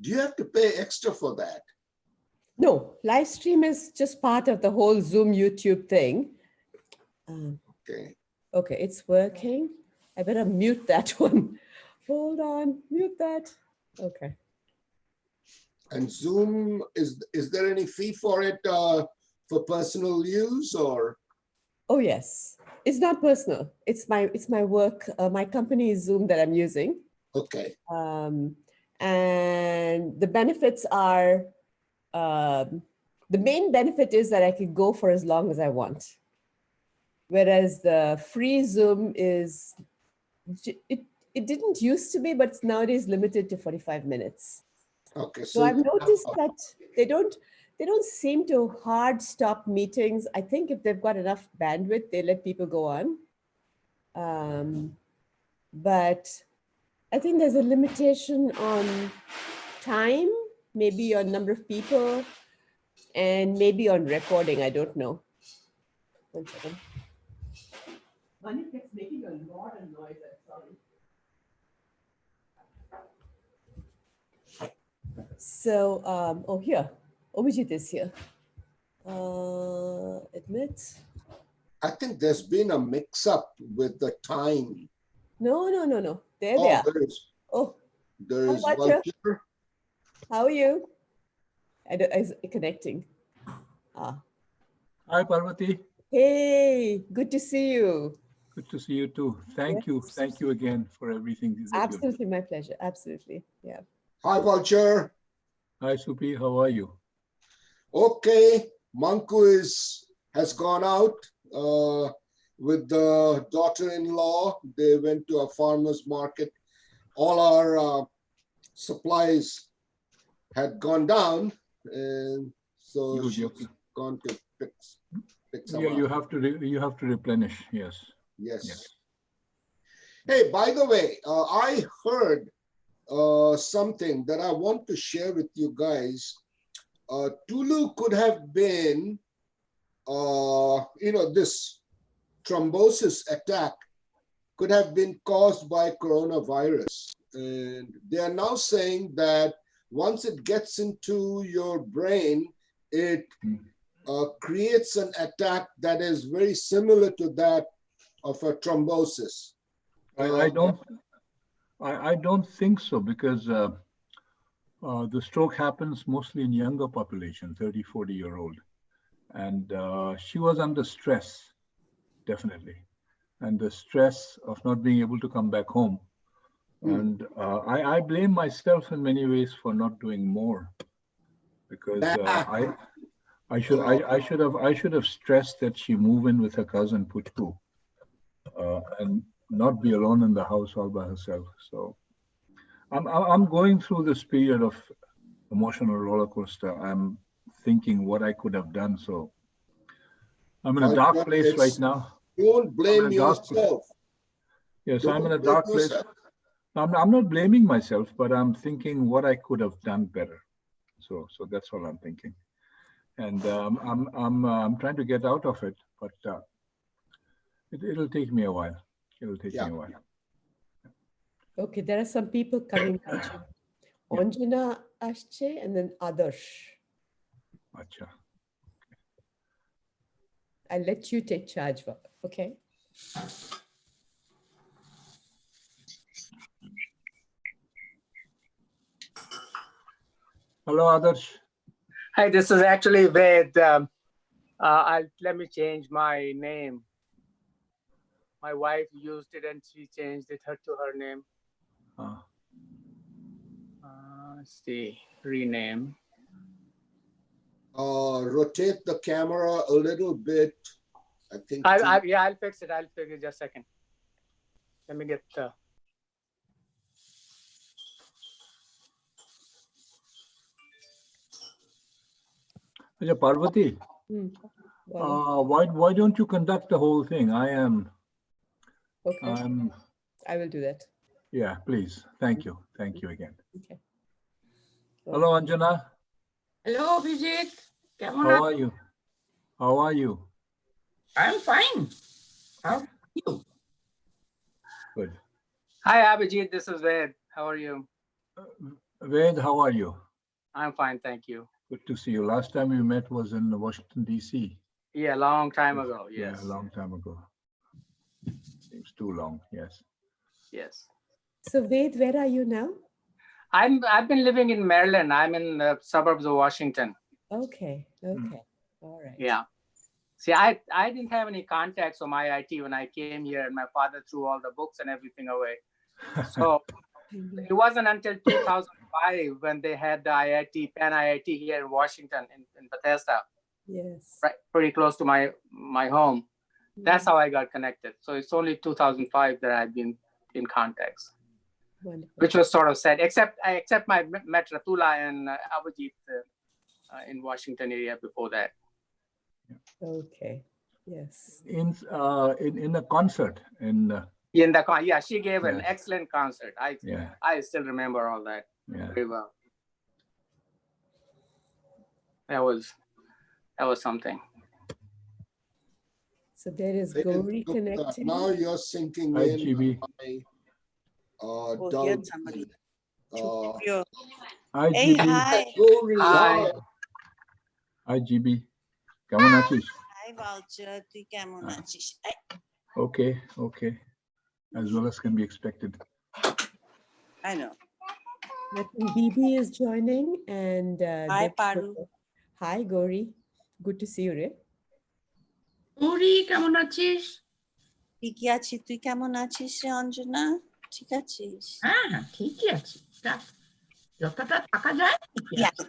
Do you have to pay extra for that? No, live stream is just part of the whole Zoom YouTube thing. Okay. Okay, it's working. I better mute that one. Hold on, mute that. Okay. And Zoom, is there any fee for it for personal use or? Oh yes, it's not personal. It's my work. My company is Zoom that I'm using. Okay. And the benefits are, the main benefit is that I can go for as long as I want. Whereas the free Zoom is, it didn't used to be, but it's nowadays limited to 45 minutes. Okay. So I've noticed that they don't seem to hard stop meetings. I think if they've got enough bandwidth, they let people go on. But I think there's a limitation on time, maybe on number of people, and maybe on recording. I don't know. 1 second. Manik is making a lot of noise. I'm sorry. So, oh, here. Obhijit is here. Admit. I think there's been a mix-up with the time. No. There they are. There is. Oh, there is Vulture. How are you? Is connecting. Hi, Parvati. Hey, good to see you. Good to see you too. Thank you. Thank you again for everything. Absolutely, my pleasure. Absolutely. Yeah. Hi, Vulture. Hi, Supi. How are you? Okay. Manku has gone out with the daughter-in-law. They went to a farmer's market. All our supplies had gone down, and so she's gone to pick some up. You have to replenish. Yes. Hey, by the way, I heard something that I want to share with you guys. Tulu could have been, this thrombosis attack could have been caused by coronavirus. And they are now saying that once it gets into your brain, it creates an attack that is very similar to that of a thrombosis. I don't think so, because the stroke happens mostly in younger population, 30, 40-year-old. And she was under stress, definitely. And the stress of not being able to come back home. And I blame myself in many ways for not doing more, because I should have stressed that she move in with her cousin Puchpu, and not be alone in the house all by herself. So I'm going through this period of emotional roller coaster. I'm thinking what I could have done. So I'm in a dark place right now. Don't blame yourself. Yes, I'm in a dark place. I'm not blaming myself, but I'm thinking what I could have done better. So that's all I'm thinking. And I'm trying to get out of it, but it'll take me a while. It'll take me a while. Okay, there are some people coming at you. Anjana Ashche and then Adarsh. Acha. I'll let you take charge, okay? Hello, Adarsh. Hi, this is actually Ved. Let me change my name. My wife used it and she changed it to her name. Let's see, rename. Rotate the camera a little bit. I think. I'll fix it. I'll fix it just a second. Let me get Parvati, why don't you conduct the whole thing? Okay. I will do that. Yeah, please. Thank you. Thank you again. Okay. Hello, Anjana. Hello, Vijay. How are you? How are you? I'm fine. How are you? Good. Hi, Abhijit. This is Ved. How are you? Ved, how are you? I'm fine, thank you. Good to see you. Last time we met was in Washington, D.C. Yeah, long time ago. Yes. Yeah, a long time ago. Seems too long, yes. Yes. So Ved, where are you now? I've been living in Maryland. I'm in the suburbs of Washington. Okay. All right. Yeah. See, I didn't have any contacts for my IT when I came here, and my father threw all the books and everything away. So it wasn't until 2005 when they had the IIT, Penn IIT here in Washington, in Bethesda, Yes. right, pretty close to my home. That's how I got connected. So it's only 2005 that I've been in contacts. Wonderful. Which was sort of sad, except I met Ratula and Abhijit in Washington area before that. Okay. Yes. In a concert in Yeah, she gave an Yes. excellent concert. I still remember all that very well. That was something. So there is Gauri connecting. Now you're sinking Hi, in GB. my Here's somebody. Chupio. Hi, Hey, GB. hi. Gauri, Hi. Hi, GB. Keমন আছিস? Hi, Vulture. তুই কেমন আছিস? Okay. As well as can be expected. I know. I think Bibi is joining and Hi, Paru. Hi, Gauri. Good to see you, Ray. Uri, কেমন আছিস? ঠিকই আছি, তুই কেমন আছিস রে অঞ্জনা? ঠিক আছিস? হ্যাঁ, ঠিকই আছি। যতটা থাকা যায় ঠিকই আছে।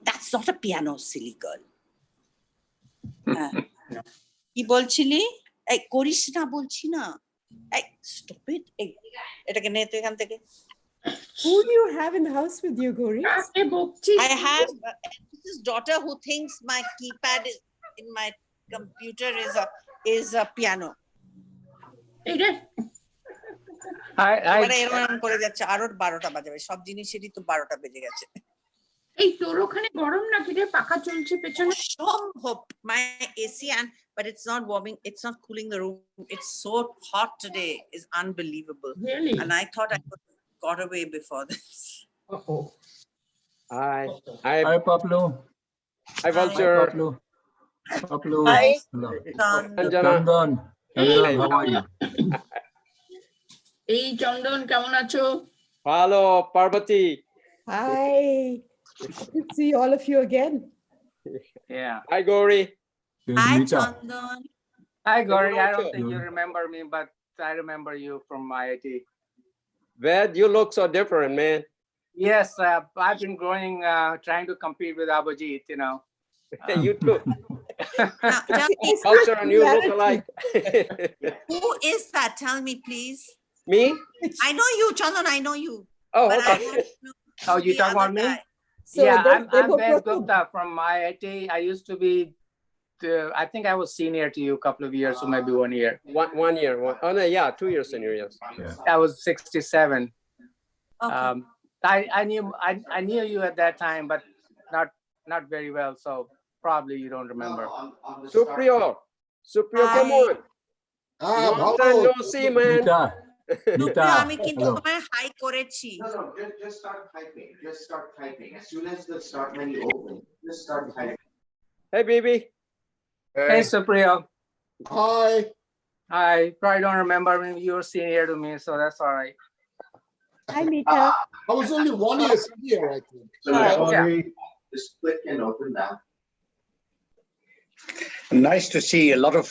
That's not a piano, silly girl. কি বলছিলি? এই করিস না বলছি না। এই stop it. এই এটাকে নে তুই এখান থেকে। Who do you have in the house with you, Gauri? কাকে বকছিস? I have this daughter who thinks my keypad is in my computer is a piano. এই রে, মানে এরকম করে যাচ্ছে আরো 12টা বাজে সব জিনিসেরই তো 12টা বেজে গেছে এই তোর ওখানে গরম নাকি রে? পাখা চলছে পেছনে? সম্ভব my AC but it's not warming, it's not cooling the room. It's so hot today, is unbelievable. Really? And I thought I got away before this. Oh. Hi, Pablo. Hi, Vulture. Pablo. Hi. Hello. Chandan. Chandan, how are you? এই চন্দন কেমন আছো? Hello, Parvati. Hi. Good to see all of you again. Yeah. Hi, Gauri. Hi, Rita. Chandan. Hi, Gauri. I don't Good. think you remember me, but I remember you from IIT. Ved, you look so different, man. Yes, I've been growing, trying to compete with Abhijit, you know. You too. Now, tell me, Vulture and you look alike. who is that? Tell me, please. Me? I know you, Chandan. I know you. Oh, But I okay. want to know Oh, you the talking about other me? guy. So Yeah, there's I'm Ved Debabrata. Gupta from IIT. I used to be, I think I was senior to you a couple of years, so maybe 1 year. One year. Oh, no, yeah, 2 years senior, yes. I was 67. Okay. I knew you at that time, but not very well. So probably you don't remember. Supriyo, Hi. come on. Long time no see, man. Rita. সুপ্রিয়, আমি কিন্তু Hello. তোমায় high করেছি No, just start typing. Just start typing. As soon as the start menu opens, just start typing. Hey, baby. Hey, Supriyo. Hi. I probably don't remember me. You were senior to me, so that's all right. Hi, Mita. I was only 1 year senior, I think. So just click and open that. Nice to see a lot of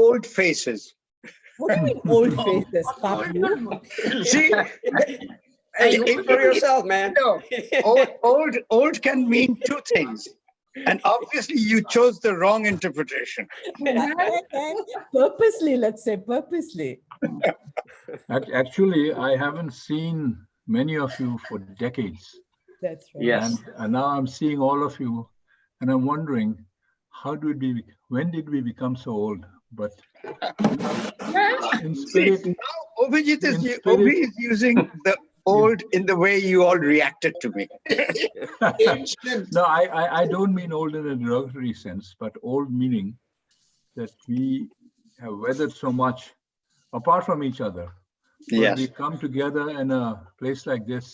old faces. What do you mean old faces, Pablo? See, Hey, speak for yourself, man. no, old can mean two things. And obviously you chose the wrong interpretation. Purposely, let's say purposely. Actually, I haven't seen many of you for decades. That's right. Yes. And now I'm seeing all of you, and I'm wondering, when did we become so old? But in spirit, Now Abhijit In spirit. Obi is using the old in the way you all reacted to me. Ancient. no, I don't mean old in a derogatory sense, but old meaning that we have weathered so much apart from each other. But Yes. we come together in a place like this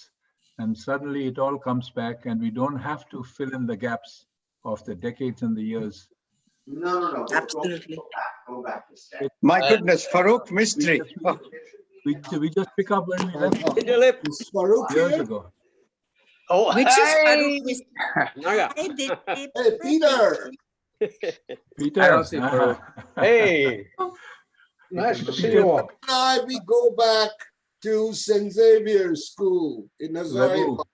and suddenly it all comes back, and we don't have to fill in the gaps of the decades and the years. No. Absolutely. Go back a step. My goodness, Farooq mystery. Oh, We just pick up when we left Hey, Dilip. Is Farooq years here? ago. Oh, Which is hey. Farooq. Naga. Hi, Dilip. Hey, Peter. Peter. I don't see Farooq. Hey. Nice to see Peter. you all. We go back to St. Xavier's School in Raghu. Hazaribagh.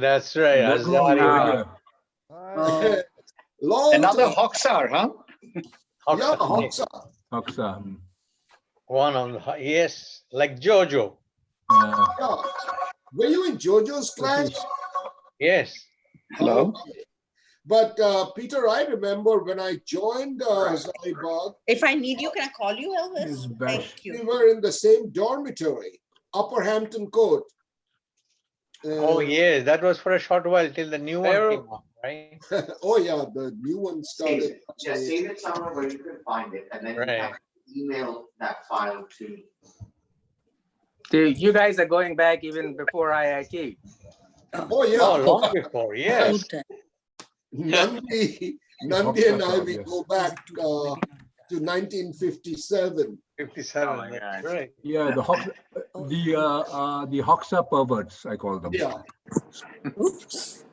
That's right. Raghu, Azari. you're Oh, Long another time. Hoxar, huh? Yeah, Hoxha. Hoxha. One on the, yes, like Jojo. Yeah. Were you in Jojo's class? Yes. Hello. But Peter, I remember when I joined Hazaribagh, if I need you, can I call you, Elvis? Yes, Bash. Thank we you. were in the same dormitory, Upper Hampton Court. Oh, yes. That was for a short while till the new one came out, right? Oh, yeah, the new one Save started. it. Just save it somewhere where you can find it, and then you Right. have to email that file to me. You guys are going back even before IIT. Oh, yeah. Oh, long before, yes. Nandi and I, we Yes. go back to 1957. 57, Oh my that's God. right. Yeah, the Hoxha perverts, I call them. Yeah. Oops.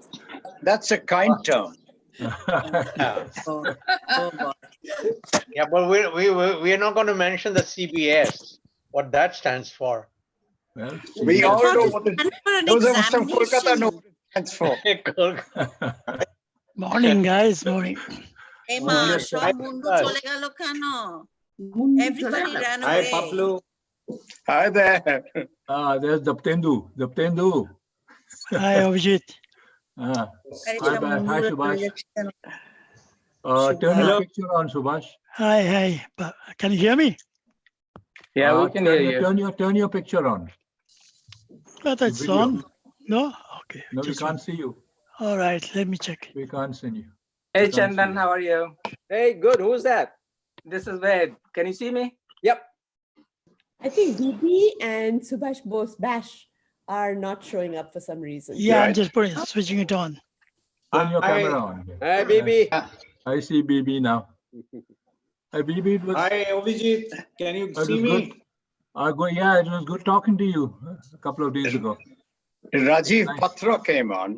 That's a kind term. Yeah, Oh, God. yeah, but we're not going to mention the CBS, what that stands for. Well, We CBS. all Thought know it's what it meant for an Those of us from Kolkata know examination. what it stands for. Morning, guys. Morning. Hey, Oh, Ma, yes, সব right. মুন্ডু চলে গেল কেন? Everybody ran Hi, away. Paplu. Hi there. There's Daptendu. Hi, Abhijit. আরে Hi, সব hi, মুন্ডুরা চলে Subhash. যাচ্ছে কেন? Turn your Hello. picture on, Subhash. Hi. Can you hear me? Yeah, we can hear you. Turn your picture on. Oh, that's Video. on. No? Okay. No, we just can't see you. All right. Let me check. We can't see you. Hey, We can't see Chandan, you. how are you? Hey, good. Who's that? This is Ved. Can you see me? Yep. I think BB and Subhash Bose Bash are not showing up for some reason. Yeah, I'm Right. just switching it on. Turn your camera on. Hey, BB. I see BB now. Hi, BB. It was, Hi, Abhijit. Can you it was see good. me? Yeah, it was good talking to you a couple of days ago. Rajiv Nice. Patra came on.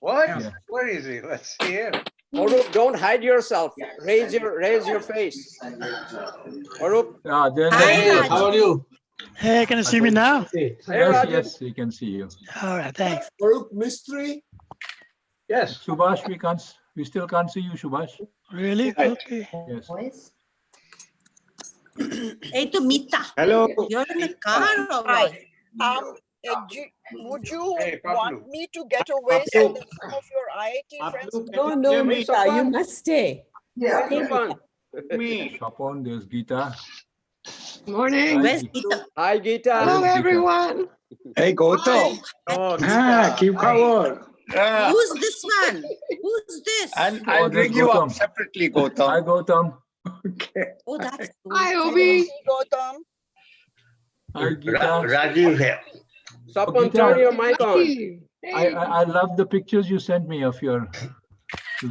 What? Yeah. Where is he? Let's see him. Arup, don't hide yourself. Raise your face. Arup. There's Hi, Rajiv. Raj. How are you? Hey, can you see me now? Hey, Yes, Rajiv. yes, we can see you. All right. Thanks. Farooq Mystery. Yes. Subhash, we still can't see you, Subhash. Really? Right. Okay. Yes. এই তো Mita. Hello. You're in the car or Hi. what? Would you Hey, Paplu. want me to get away so that some of your IIT friends? Paplu, No, hear me? Mita, you must stay. Where's Stay, Sopan? Mita. Me. Chopon, there's Geeta. Morning. Where's Gita? Hi, Geeta. Hello, Where's Geeta? everyone. Hey, Gautam. Oh, Ah, Geeta. keep cover. Who's this one? Who's this? I'll there's bring you up Gautam. separately, Hi, Gautam. Gautam. Okay. Oh, that's Hi, Obi. Gautam. Hi, Geeta. Rajiv here. Sopan, Geeta. turn your mic on. I love the pictures you sent me of your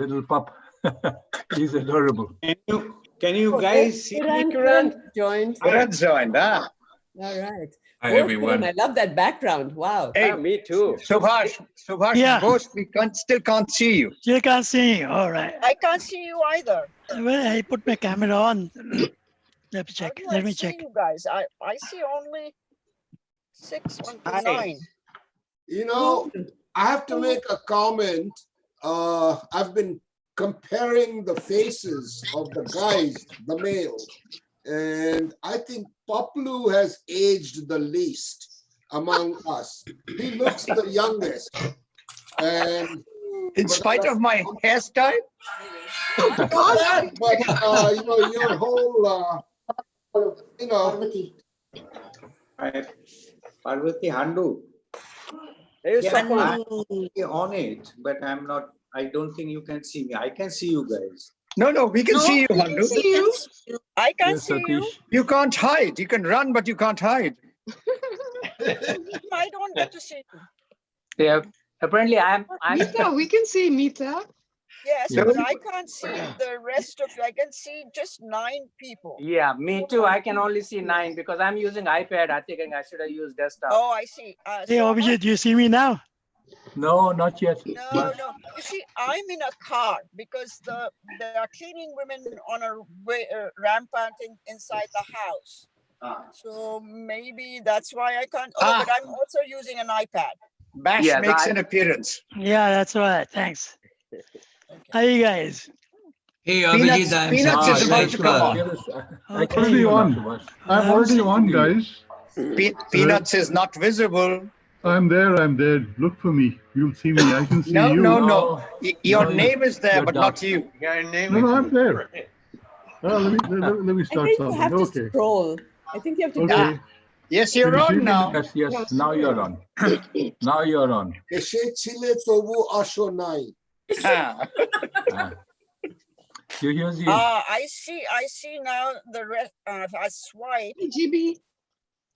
little pup. He's adorable. Can you guys see me? Kiran joined. Kiran's joined, huh? All right. Hi, Oh, everyone. Kiran, I love that background. Wow. Hey, Me too. Subhash, Yeah. Ghost, we still can't see you. You can't see me. All right. I can't see you either. Well, I put my camera on. Let me check. How do Let I me see check. you guys? I see only 6 1 to Hi. 9. You know, I have to make a comment. I've been comparing the faces of the guys, the males, and I think Paplu has aged the least among us. He looks the youngest. And In spite of my hairstyle, not that, but you know, your whole you know, Parvati Handu. Hey, Yeah, Sopan. I'm on it, but I'm not. I don't think you can see me. I can see you guys. no, we can No, see you, we can Handu. see you. I can Yes, see you. Satish. You can't hide. You can run, but you can't hide. I don't get to see you. Yeah. Apparently, I'm. Mita, we can see Mita. Yes, Yes. but I can't see the rest of you. I can see just 9 people. Yeah, me too. I can only see 9 because I'm using iPad. I think I should have used desktop. Oh, I see. Hey, Abhijit, do you see me now? No, not yet. No. You see, I'm in a car because there are cleaning women on a rampant inside the house. So maybe that's why I can't. Oh, but I'm also using an iPad. Bash Yes, makes an appearance. Yeah, that's right. Thanks. How you guys? Hey, Peanuts, Abhijit, I'm Peanuts is Satish about to come Rajpal. on. I Okay. already on. I'm already on, guys. Peanuts is not visible. I'm there. Look for me. You'll see me. I can see No, you. no. Your No, name is there, you're but dark. not you. Your name No, is I'm there. Let me I start think you something. have to Okay. scroll. I think you have to do Okay. Yes, Can you're you see on me? now. Yes. Now you're on. Now you're on. এসে ছিলে তবু আসো নাই। You hear the I see now the rest. If I swipe, GB.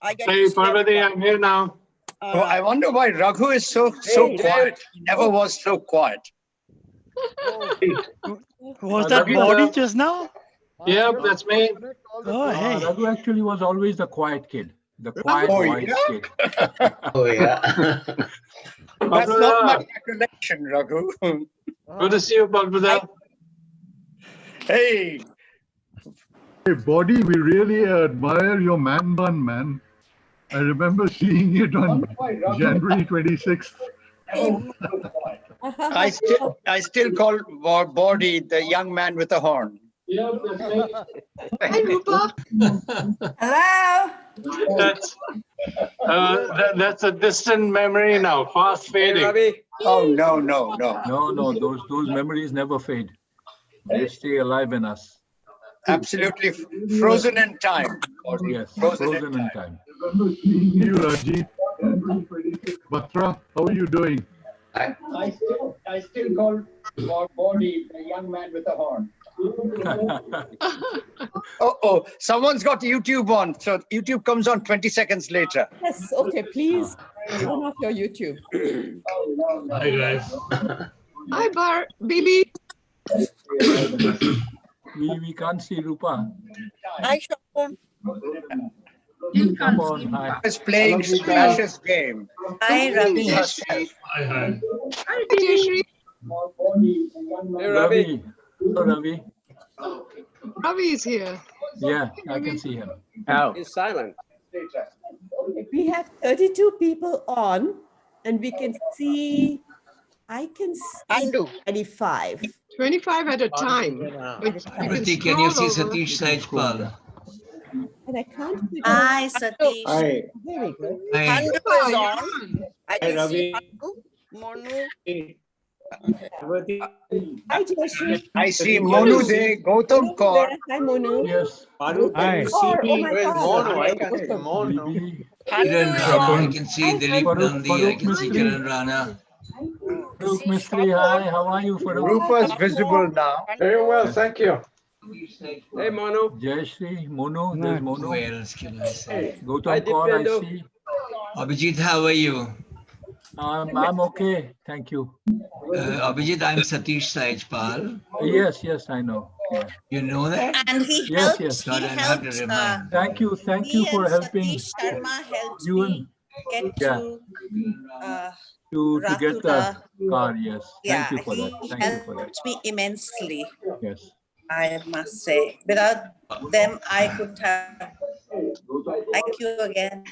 I get Hey, to see Parvati, everybody. I'm here now. Oh, I wonder why Raghu is so quiet. He never was so quiet. Was that Body just now? Yep, that's me. Oh, hey. Raghu actually was always the quiet kid. The quiet voice kid. Oh, yeah. That's not my recollection, Raghu. Good to see you, Parvati. Hey. Hey, Body, we really admire your man bun, man. I remember seeing it on January 26th. I still call Body the young man with a horn. Yep, that's me. Hi, Rupa. Hello. That's a distant memory now, fast fading. Oh, no. No, those memories never fade. They stay alive in us. Absolutely frozen in time. Yes, frozen in time. You, Rajit. Batra, how are you doing? I still call Body the young man with a horn. Oh, someone's got YouTube on. So YouTube comes on 20 seconds later. Yes, okay, please turn off your YouTube. Hi, guys. Hi, baby. We can't see Rupa. Hi, Shapon. Hi. Is playing Splash's game. Hi, Ravi. Hi. Hi, Tejashree. Hey, Ravi. Hello, Ravi. Ravi is here. Yeah, I can see him. Oh. He's silent. We have 32 people on, and we can see, I can see 25. 25 at a time. Parvati, can you see Satish Rajpal? And I can't see. Hi, Satish. Hi. Very good. Hi. Handu is on. I can see Handu, Monu. Hi, Jayashree. I see Monu there, Gautam Kaur. Hi, Monu. Yes. Hi. See Oh me? my Where's God. Mono? I can see Mono. Kiran Rana, I can see Dilip Farooq Nandi, I can see Mistry. Kiran Rana. Farooq Mistry, hi. How are you, Farooq? Rupa's visible now. Very well, thank you. Hey, Manu. Jayashree, Monu, there's Monu. Who else can I say? Gautam Kaur, I see. Abhijit, how are you? I'm okay, thank you. Abhijit, I'm Satish Rajpal. Yes, I know. Yeah. You know that? And he Yes, helped. yes. God, I'll have to remind. Thank you He for and helping. Satish Sharma helped You me and get yeah. To get the Ratula. car, yes. Thank Yeah, you for that. he Thank you for that. helped me immensely, Yes. I must say. Without them, I couldn't have. Thank you again.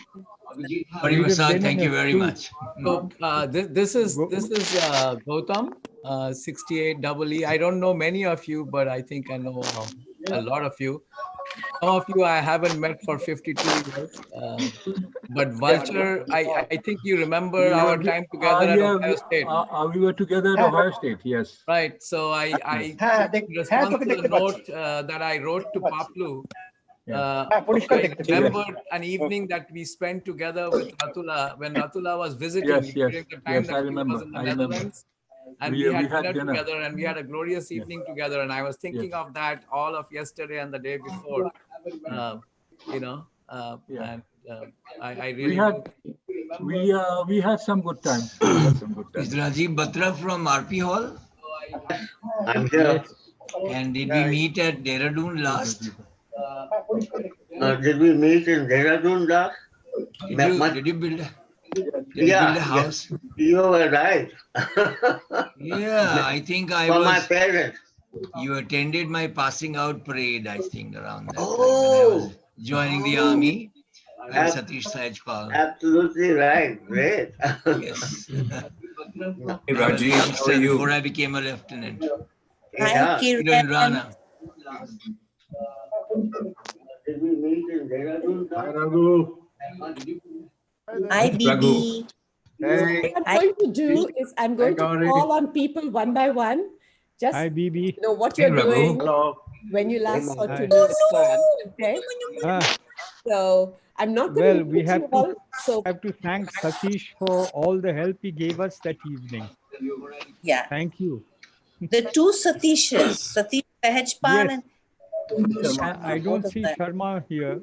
Hari Prasad, thank you very much. So this is Gautam, 68EE. I don't know many of you, but I think I know a lot of you. Some of you I haven't met for 52 years. But Vulture, I think you remember our time together at Ohio State. We were together at Ohio State, yes. Right. So I respond to the note that I wrote to Paplu. I remembered an evening that we spent together with Ratula when Ratula was visiting during the time that he was in the Netherlands. And we had dinner together and we had a glorious evening together. And I was thinking of that all of yesterday and the day before, and I really We had some good times. We had some good Is times. Rajiv Batra from RP Hall? I'm here. And did we meet at Dehradun last? Did we meet in Dehradun last? Did you build a house? You were right. Yeah, I think I For was. my parents. You attended my passing out parade, I think, around that time when I Oh, was joining the army. I'm Satish Sajpal. absolutely right. Great. Yes. Hey, I was a Rajiv, how are youngster you? before I became a lieutenant. Yeah. You know, in Rana. Did we meet in Dehradun? Hi, Raghu. Hi, It's Raghu. BB. What I'm going to do is I'm going to call on people one by one. Just Hi, BB. what Hey, you're Raghu. doing Hello. when you last saw Hi. Tulu's plan. Okay. Ah, So I'm not going well, to we repeat have you to all. So thank Satish for all the help he gave us that evening. Yeah. Thank you. The two Satishes, Satish Sahajpal Yes. and I don't see Sharma here.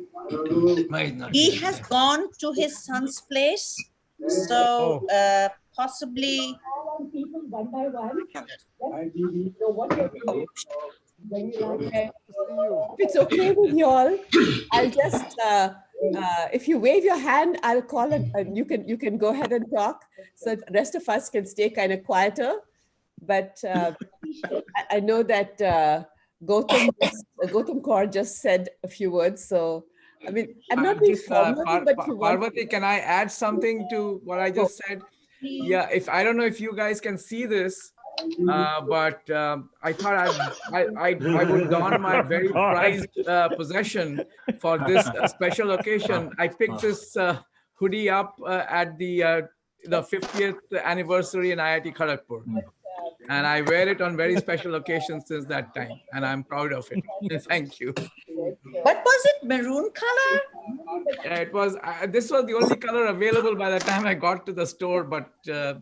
he has gone to his son's place. So possibly. people one by one. So what you're doing when you last if it's okay with you all, I'll just if you wave your hand, I'll call it, and you can go ahead and talk. So the rest of us can stay kind of quieter. But I know that Gautam Kaur just said a few words. So I mean, I'm not being formal, but if you want. Parvati, can I add something to what I just said? Yeah, I don't know if you guys can see this, but I thought I would don my very prized possession for this special occasion. I picked this hoodie up at the 50th anniversary in IIT Kharagpur. And I wear it on very special occasions since that time, and I'm proud of it. Thank you. What was it? Maroon color? Yeah, it was. This was the only color available by the time I got to the store, but it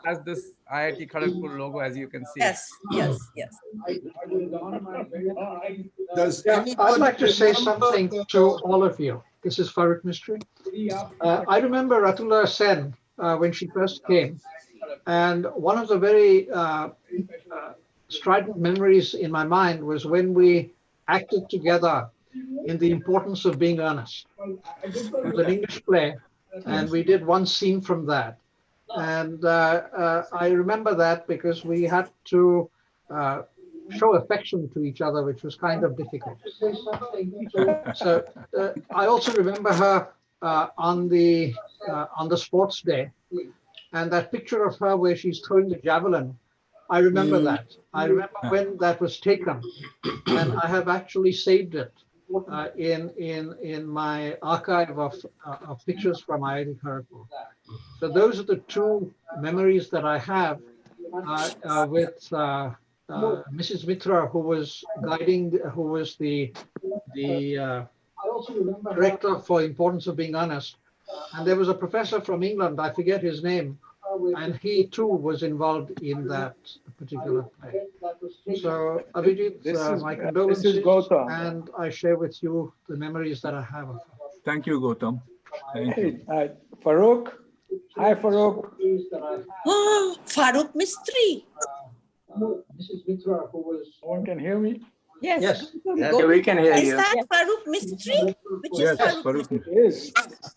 has this IIT Kharagpur logo, as you can see. Yes, yes, yes. I'd like to say something to all of you. This is Farooq Mistry. I remember Ratula Sen when she first came. And one of the very strident memories in my mind was when we acted together in The Importance of Being Earnest. It was an English play, and we did one scene from that. And I remember that because we had to show affection to each other, which was kind of difficult. So I also remember her on the sports day. And that picture of her where she's throwing the javelin, I remember that. I remember when that was taken, and I have actually saved it in my archive of pictures from IIT Kharagpur. So those are the two memories that I have with Mrs. Mitra, who was guiding, who was the director for Importance of Being Honest. And there was a professor from England, I forget his name, and he too was involved in that particular play. So Abhijit, my condolences, and I share with you the memories that I have of her. Thank you, Gautam. Thank you. Farooq. Hi, Farooq. Oh, Farooq Mistry. Mrs. Mitra, who was... No one can hear me? Yes. Yes. Yeah, we can hear you. Is that Farooq Mistry? Which is Farooq Mistry?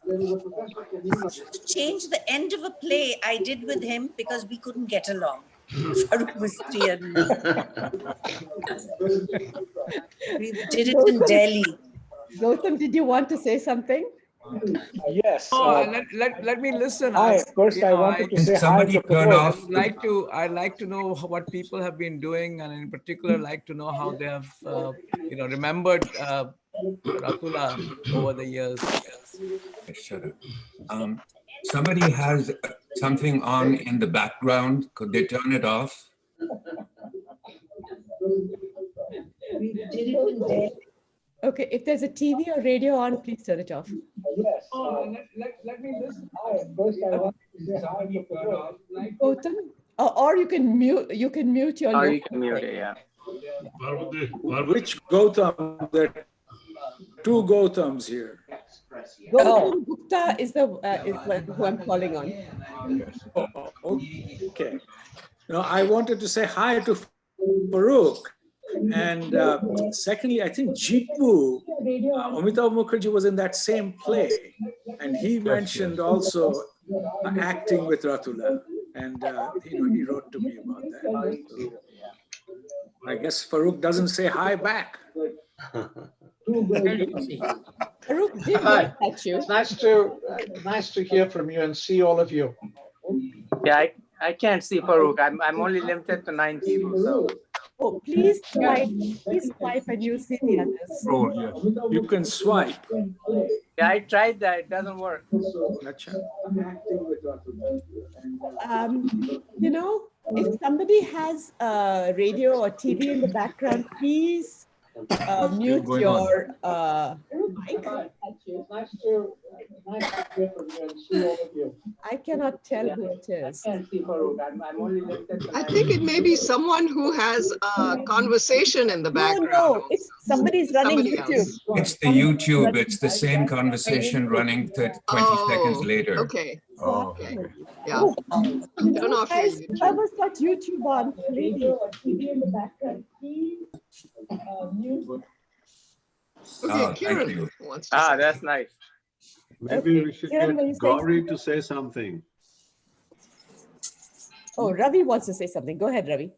Yes. To change the end of a play I did with him because we couldn't get along. Farooq Mistry and me. We did it in Delhi. Gautam, did you want to say something? Yes. Let me listen. Hi. First, I wanted to say somebody hi. turn off. I'd like to know what people have been doing, and in particular, like to know how they have, remembered Ratula over the years. Shut up. Somebody has something on in the background. Could they turn it off? Okay, if there's a TV or radio on, please turn it off. Yes. Let me listen. First, I want to say hi. Gautam, or you can mute. You can mute your. Or you can mute it, yeah. Which Gautam? That two Gautams here. Gautam Gupta is who I'm calling on. Okay. Now, I wanted to say hi to Farooq. And secondly, I think Jipu, Amitabh Mukherjee was in that same play. And he mentioned also acting with Ratula. And he wrote to me about that. So, I guess Farooq doesn't say hi back. Farooq did Hi. at you. It's nice to hear from you and see all of you. Yeah, I can't see Farooq. I'm only limited to 9 people. So. Oh, please swipe and you'll see the others. Oh, yes. You can swipe. Yeah, I tried that. It doesn't work. If somebody has radio or TV in the background, please mute your mic. I cannot tell who it is. I think it may be someone who has a conversation in the background. No, it's somebody's running Somebody YouTube. else. It's the YouTube. It's the same conversation running 20 seconds later. Okay. Okay. Yeah. Turn off your YouTube. Whoever's got YouTube on, lady, TV in the background, please mute. Okay, Thank you. Kiran wants to say. That's nice. Maybe we should Kiran, will you get say Gauri to say something. Oh, Ravi wants to say something. Go ahead, Ravi.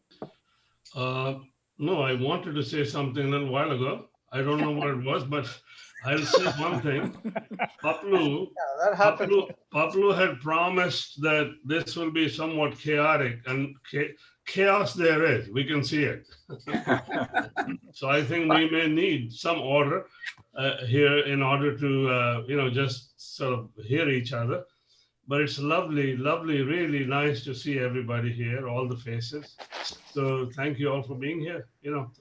No, I wanted to say something a little while ago. I don't know what it was, but I'll say one thing. Paplu had promised that this will be somewhat chaotic, and chaos there is. We can see it. So I think we may need some order here in order to, just sort of hear each other. But it's lovely, lovely, really nice to see everybody here, all the faces. So thank you all for being here.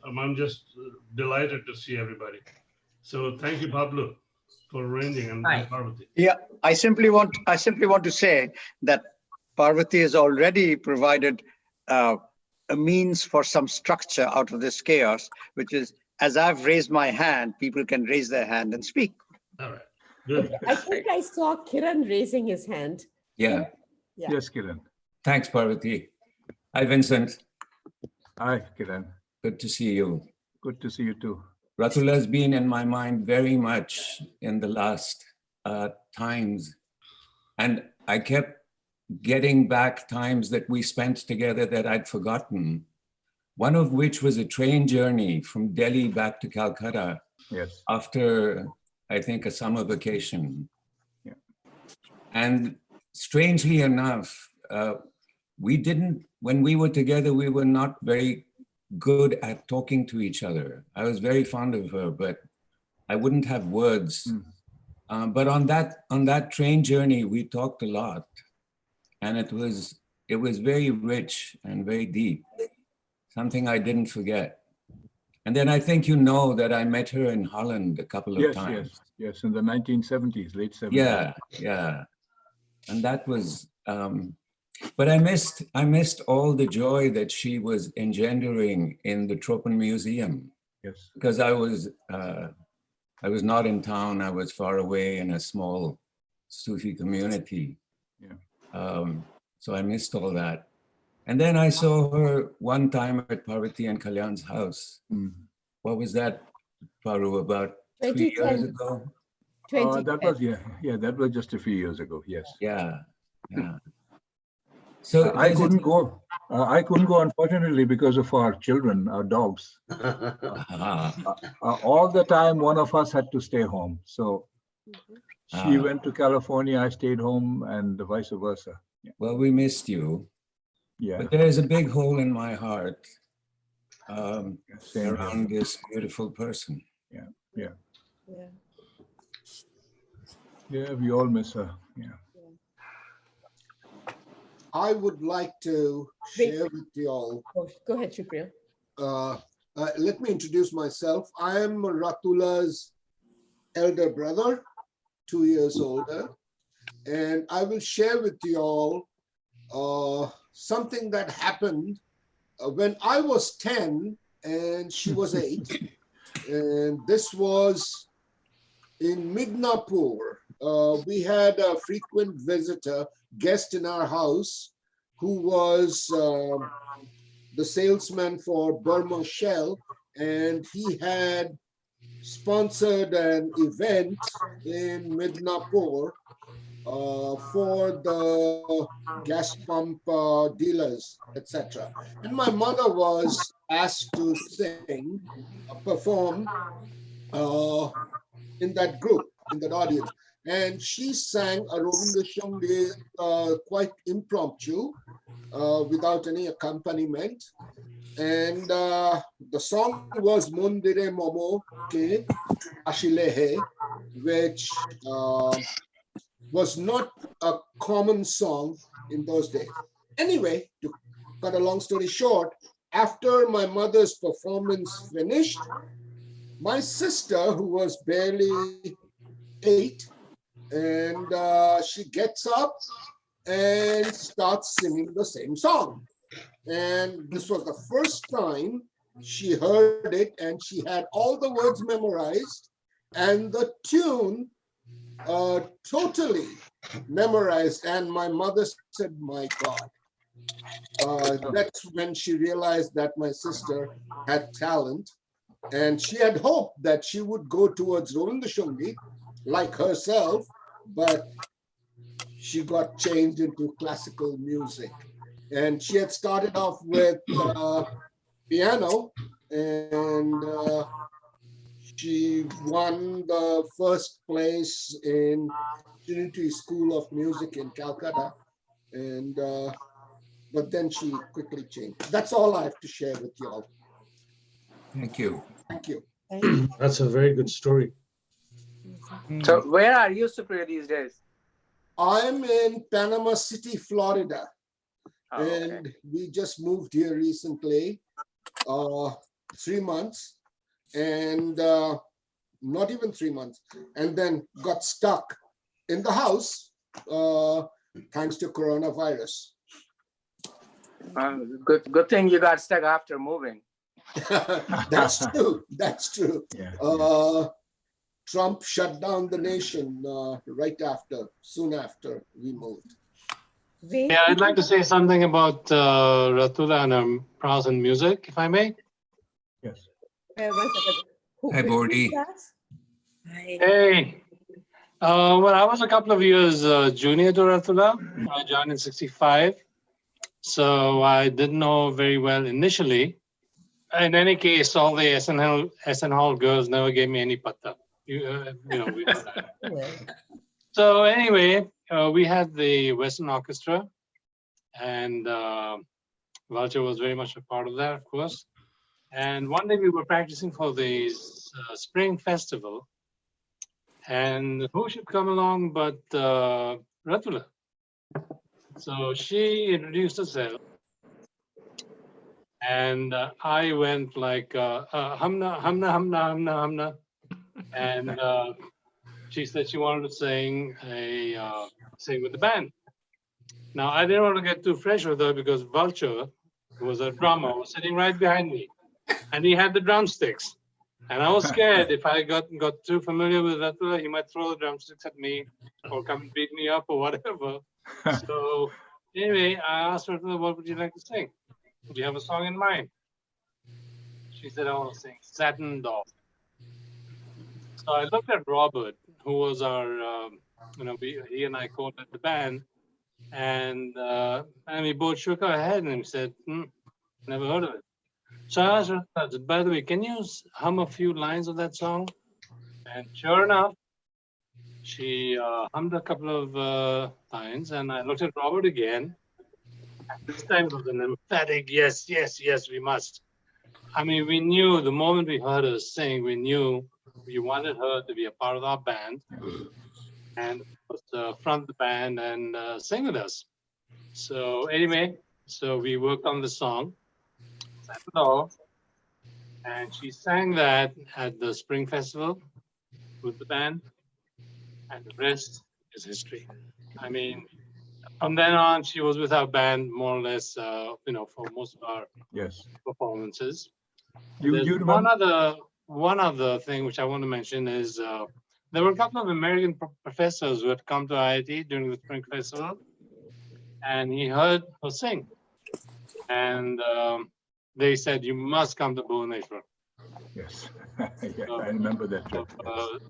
I'm just delighted to see everybody. So thank you, Pablo, for arranging, and Parvati. Yeah, I simply want to say that Parvati has already provided a means for some structure out of this chaos, which is, as I've raised my hand, people can raise their hand and speak. All right. Good. Okay, I think I saw Kiran raising his hand. Yeah. Yes, Kiran. Thanks, Parvati. Hi, Vincent. Hi, Kiran. Good to see you. Good to see you too. Ratula has been in my mind very much in the last times. And I kept getting back times that we spent together that I'd forgotten. One of which was a train journey from Delhi back to Calcutta. Yes. After, I think, a summer vacation. Yeah. And strangely enough, when we were together, we were not very good at talking to each other. I was very fond of her, but I wouldn't have words. But on that train journey, we talked a lot, and it was very rich and very deep. Something I didn't forget. And then I think that I met her in Holland a couple of times. Yes, in the 1970s, late 70s. Yeah. And that was, but I missed all the joy that she was engendering in the Tropen Museum. Yes. Because I was not in town. I was far away in a small Sufi community. Yeah. So I missed all that. And then I saw her one time at Parvati and Kalyan's house. What was that, Paru, about 3 years ago? That was, that was just a few years ago, yes. Yeah. So I couldn't go, unfortunately, because of our children, our dogs. All the time, one of us had to stay home. So she went to California, I stayed home, and vice versa. Yeah. Well, we missed you. Yeah. But there is a big hole in my heart around this beautiful person. Yeah, we all miss her. Yeah. I would like to share with you all. Go ahead, Shupriya. Let me introduce myself. I am Ratula's elder brother, 2 years older, and I will share with you all something that happened when I was 10 and she was 8. And this was in Midnapur, we had a frequent visitor, guest in our house, who was the salesman for Burma Shell, and he had sponsored an event in Midnapur for the gas pump dealers, etc. And my mother was asked to sing, perform in that group, in that audience. And she sang a Rovinda Shongi quite impromptu, without any accompaniment. And the song was Mondire Momo Ke Ashilehe, which was not a common song in those days. Anyway, to cut a long story short, after my mother's performance finished, my sister, who was barely 8, and she gets up and starts singing the same song. And this was the first time she heard it, and she had all the words memorized and the tune totally memorized. And my mother said, my God. That's when she realized that my sister had talent, and she had hoped that she would go towards Rovinda Shongi like herself, but she got changed into classical music. And she had started off with piano, and she won the first place in Trinity School of Music in Calcutta. And but then she quickly changed. That's all I have to share with you all. Thank you. Thank you. That's a very good story. So where are you, Supriya, these days? I'm in Panama City, Florida. Oh, and okay. we just moved here recently, 3 months, and not even 3 months, and then got stuck in the house thanks to coronavirus. Good thing you got stuck after moving. That's true. That's true. Yeah. Trump shut down the nation right after, soon after we moved. Yeah, I'd like to say something about Ratula and her prose and music, if I may. Yes. 1 second. Hi, Bordy. Hey. Well, I was a couple of years junior to Ratula. I joined in 65. So I didn't know very well initially. In any case, all the SN girls never gave me any patta. You know, we know that. So anyway, we had the Western Orchestra, and Vulture was very much a part of that, of course. And one day we were practicing for the Spring Festival, and who should come along but Ratula. So she introduced herself, and I went like humna, humna, humna, humna, humna, and she said she wanted to sing with the band. Now I didn't want to get too fresh with her because Vulture, who was a drummer, was sitting right behind me, and he had the drumsticks, and I was scared if I got too familiar with Ratula, he might throw the drumsticks at me or come and beat me up or whatever. So anyway, I asked Ratula, what would you like to sing? Do you have a song in mind? She said, I want to sing Satin Dog. So I looked at Robert, who was our, he and I co-led the band, and we both shook our head and we said, never heard of it. So I asked her, by the way, can you hum a few lines of that song? And sure enough, she hummed a couple of lines, and I looked at Robert again. And this time it was an emphatic yes, yes, yes, we must. I mean, we knew the moment we heard her sing, we knew we wanted her to be a part of our band and front the band and sing with us. So anyway, so we worked on the song, and she sang that at the Spring Festival with the band, and the rest is history. I mean, from then on, she was with our band more or less, for most of our performances. You There's one other thing which I want to mention is there were a couple of American professors who had come to IIT during the Spring Festival, and he heard her sing. And they said, you must come to Bhubaneswar. Yes, yeah, I remember that trip.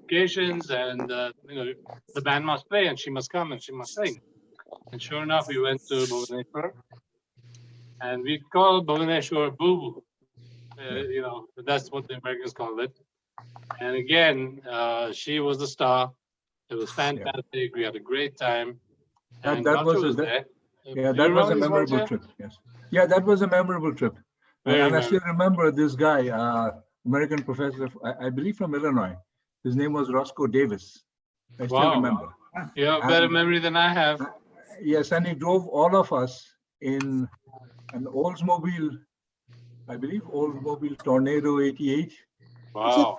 Occasions, and the band must play, and she must come, and she must sing. And sure enough, we went to Bhubaneswar, and we called Bhubaneswar Boo. That's what the Americans called it. And again, she was the star. It was fantastic. We had a great time. And That was was there. that was a memorable trip. Yes. Yeah, that was a memorable trip. And I still remember this guy, American professor, I believe from Illinois. His name was Roscoe Davis. I still remember. You have a better memory than I have. Yes, and he drove all of us in an Oldsmobile, I believe Oldsmobile Tornado 88. Wow.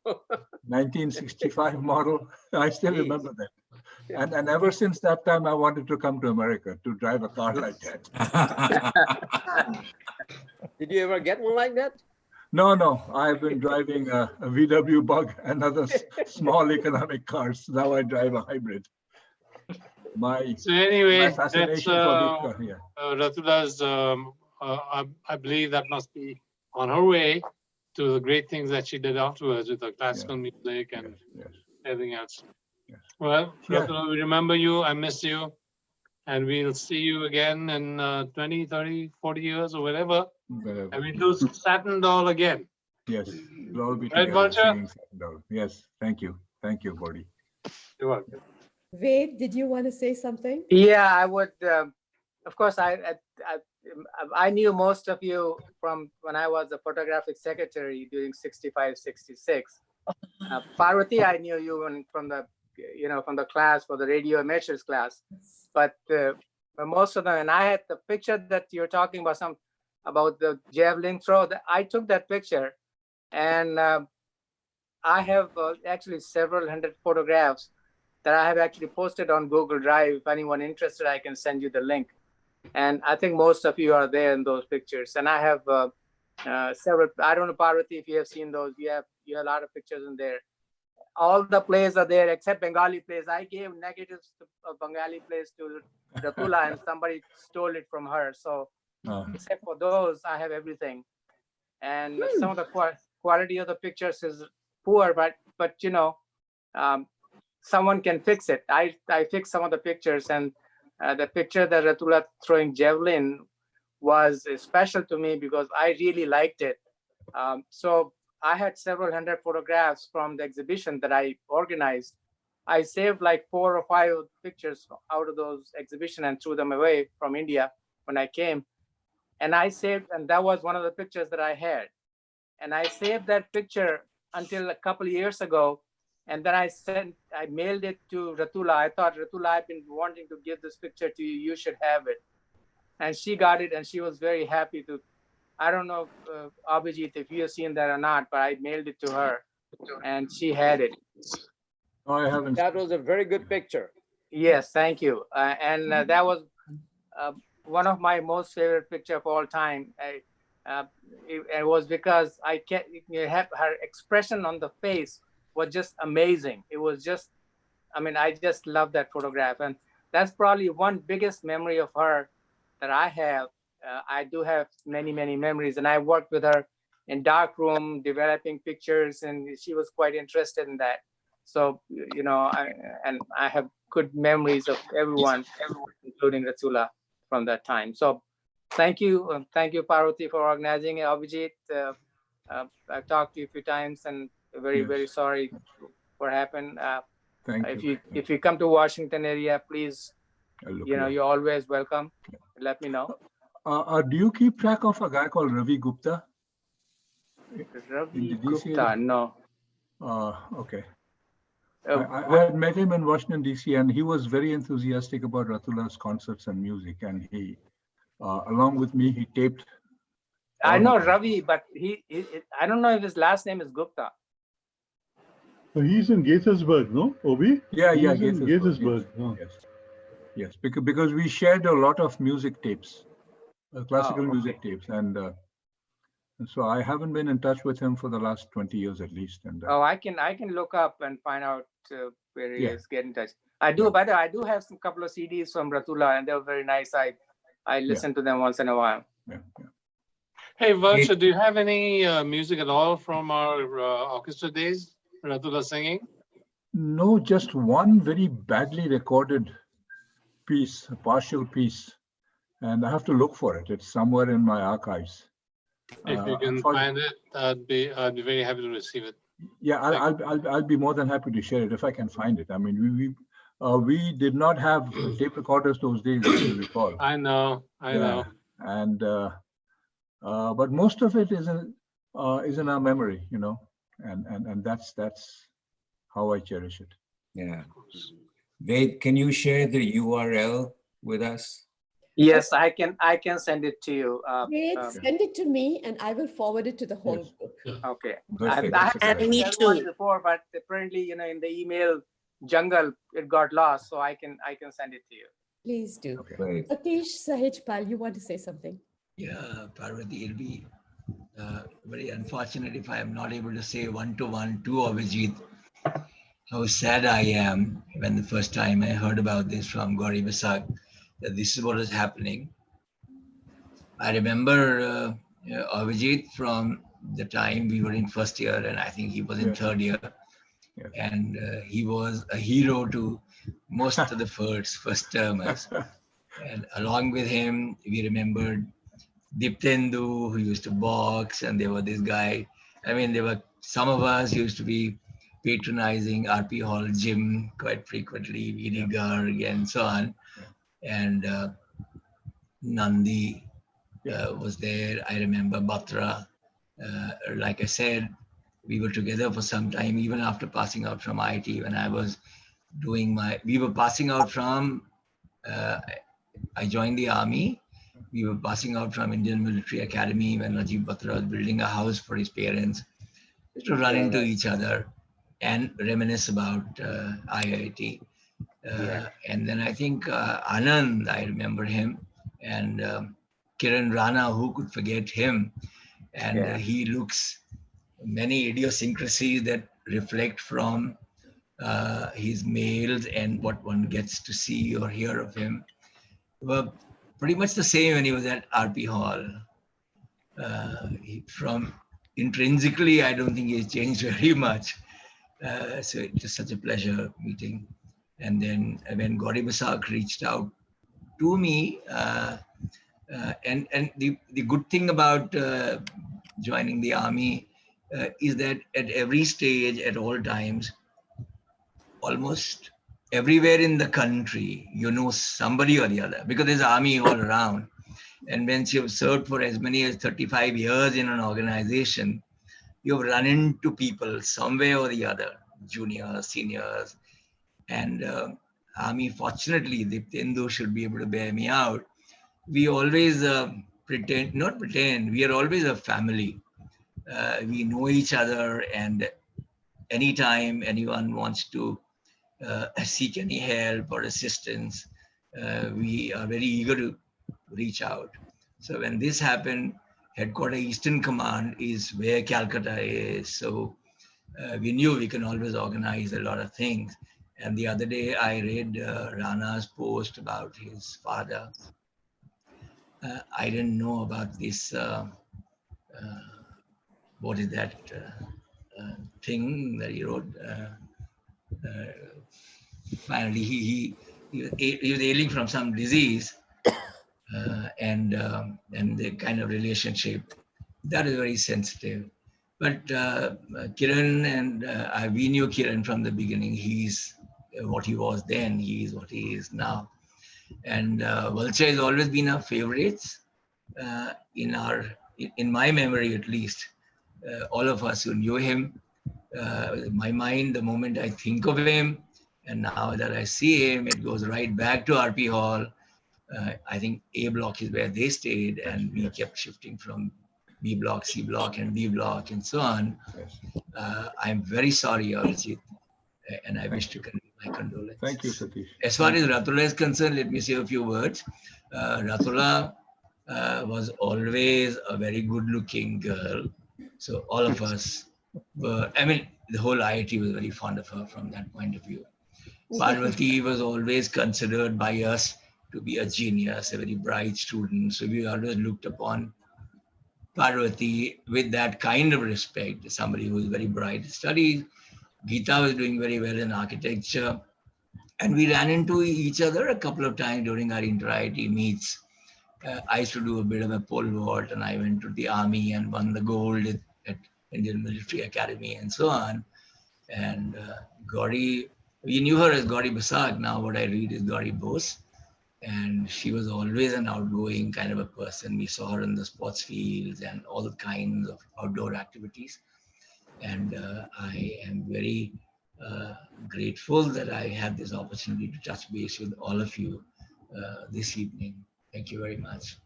1965 model. I still remember that. And ever since that time, I wanted to come to America to drive a car like that. Did you ever get one like that? No. I've been driving a VW Bug and other small economic cars. Now I drive a hybrid. So anyway, my that's fascination for big car, Ratula's, I believe that must be on her way to the great things that she did afterwards with the classical music and everything else. Well, Ratula, we remember you, I miss you, and we'll see you again in 20, 30, 40 years or whatever. And we'll do Satin Doll again. Yes, we'll all be Right, together Vulture? singing Satin Doll. Yes, thank you. Thank you, Bodhi. You're welcome. Ved, did you want to say something? Yeah, I would. Of course, I knew most of you from when I was a photographic secretary during 65, 66. Parvati, I knew you from the class, for the radio amateurs class. But most of them, and I had the picture that you're talking about, about the javelin throw. I took that picture, and I have actually several hundred photographs that I have actually posted on Google Drive. If anyone interested, I can send you the link. And I think most of you are there in those pictures. And I have several. I don't know, Parvati, if you have seen those. You have a lot of pictures in there. All the plays are there except Bengali plays. I gave negatives of Bengali plays to Ratula, and somebody stole it from her. So except for those, I have everything. And some of the quality of the pictures is poor, but someone can fix it. I fixed some of the pictures, and the picture that Ratula throwing javelin was special to me because I really liked it. So I had several hundred photographs from the exhibition that I organized. I saved like 4 or 5 pictures out of those exhibition and threw them away from India when I came. And that was one of the pictures that I had. And I saved that picture until a couple of years ago. And then I mailed it to Ratula. I thought, Ratula, I've been wanting to give this picture to you. You should have it. And she got it, and she was very happy to. I don't know, Abhijit, if you have seen that or not, but I mailed it to her, and she had it. No, I haven't. That was a very good picture. Yes, thank you. And that was one of my most favorite picture of all time. It was because her expression on the face was just amazing. It was just, I just love that photograph. And that's probably one biggest memory of her that I have. I do have many, many memories. And I worked with her in darkroom, developing pictures, and she was quite interested in that. So, I have good memories of everyone, including Ratula from that time. So thank you. Thank you, Parvati, for organizing it. Abhijit, I've talked to you a few times, and very, very sorry for what happened. If you come to Washington area, please, you're always welcome. Let me know. Do you keep track of a guy called Ravi Gupta? Ravi Gupta, no. Okay. I had met him in Washington, D.C., and he was very enthusiastic about Ratula's concerts and music. And he, along with me, he taped. I know Ravi, but I don't know if his last name is Gupta. So he's in Gaithersburg, no, Obi? Yeah, Gaithersburg. Yes, because we shared a lot of music tapes, classical music tapes, and And so I haven't been in touch with him for the last 20 years at least. And Oh, I can look up and find out where he Yeah. is. Get in touch. I do. By the way, I do have some couple of CDs from Ratula, and they're very nice. I listen to them once in a while. Hey, Varsha, do you have any music at all from our orchestra days? Ratula singing? no, just one very badly recorded piece, a partial piece, and I have to look for it. It's somewhere in my archives. If you can find it, I'd be very happy to receive it. Yeah, I'll be more than happy to share it if I can find it. I mean, we did not have tape recorders those days, if you recall. I know. And but most of it is in our memory, you know, and that's how I cherish it. Yeah. Ved, can you share the URL with us? Yes, I can send it to you. Great, send it to me and I will forward it to the whole group. Okay. Perfect. I have And me sent one too. before, but apparently, you know, in the email jungle, it got lost. So I can send it to you. Please do. Great. Satish Sahajpal, you want to say something? Yeah, Parvati, it'll be very unfortunate if I am not able to say one-to-one to Abhijit how sad I am when the first time I heard about this from Gauri Basak, that this is what is happening. I remember Abhijit from the time we were in first year, and I think he was in third year. And he was a hero to most of the first termers. And along with him, we remembered Diptendu, who used to box, and there was this guy. I mean, there were some of us used to be patronizing RP Hall gym quite frequently, V.D. Garg and so on. And Nandi was there. I remember Batra. Like I said, we were together for some time, even after passing out from IIT. When I was we were passing out from, I joined the army. We were passing out from Indian Military Academy when Rajiv Batra was building a house for his parents, just to run into each other and reminisce about IIT. And then I think Anand, I remember him, and Kiran Rana, who could forget him? And he looks many idiosyncrasies that reflect from his mails and what one gets to see or hear of him were pretty much the same when he was at RP Hall. From intrinsically, I don't think he's changed very much. So it was such a pleasure meeting. And then when Gauri Basak reached out to me, and the good thing about joining the army is that at every stage, at all times, almost everywhere in the country, you know somebody or the other, because there's army all around. And when you've served for as many as 35 years in an organization, you've run into people some way or the other, juniors, seniors. And army, fortunately, Diptendu should be able to bear me out. We always not pretend, we are always a family. We know each other, and anytime anyone wants to seek any help or assistance, we are very eager to reach out. So when this happened, Headquarters Eastern Command is where Calcutta is. So we knew we can always organize a lot of things. And the other day I read Rana's post about his father. I didn't know about this, what is that thing that he wrote? Finally, he was ailing from some disease, and the kind of relationship that is very sensitive. But Kiran and we knew Kiran from the beginning. He's what he was then. He is what he is now. And Valcha has always been our favorites in my memory, at least. All of us who knew him, my mind, the moment I think of him, and now that I see him, it goes right back to RP Hall. I think A block is where they stayed, and we kept shifting from B block, C block, and D block, and so on. I'm very sorry, Abhijit, and I wish to convey my condolences. Thank you, Satish. As far as Ratula is concerned, let me say a few words. Ratula was always a very good-looking girl. So all of us were, I mean, the whole IIT was very fond of her from that point of view. Parvati was always considered by us to be a genius, a very bright student. So we always looked upon Parvati with that kind of respect, somebody who is very bright in studies. Geeta was doing very well in architecture. And we ran into each other a couple of times during our inter-IIT meets. I used to do a bit of a pole vault, and I went to the army and won the gold at Indian Military Academy and so on. And Gauri, we knew her as Gauri Basag. Now what I read is Gauri Bose. And she was always an outgoing kind of a person. We saw her in the sports fields and all kinds of outdoor activities. And I am very grateful that I had this opportunity to touch base with all of you this evening. Thank you very much.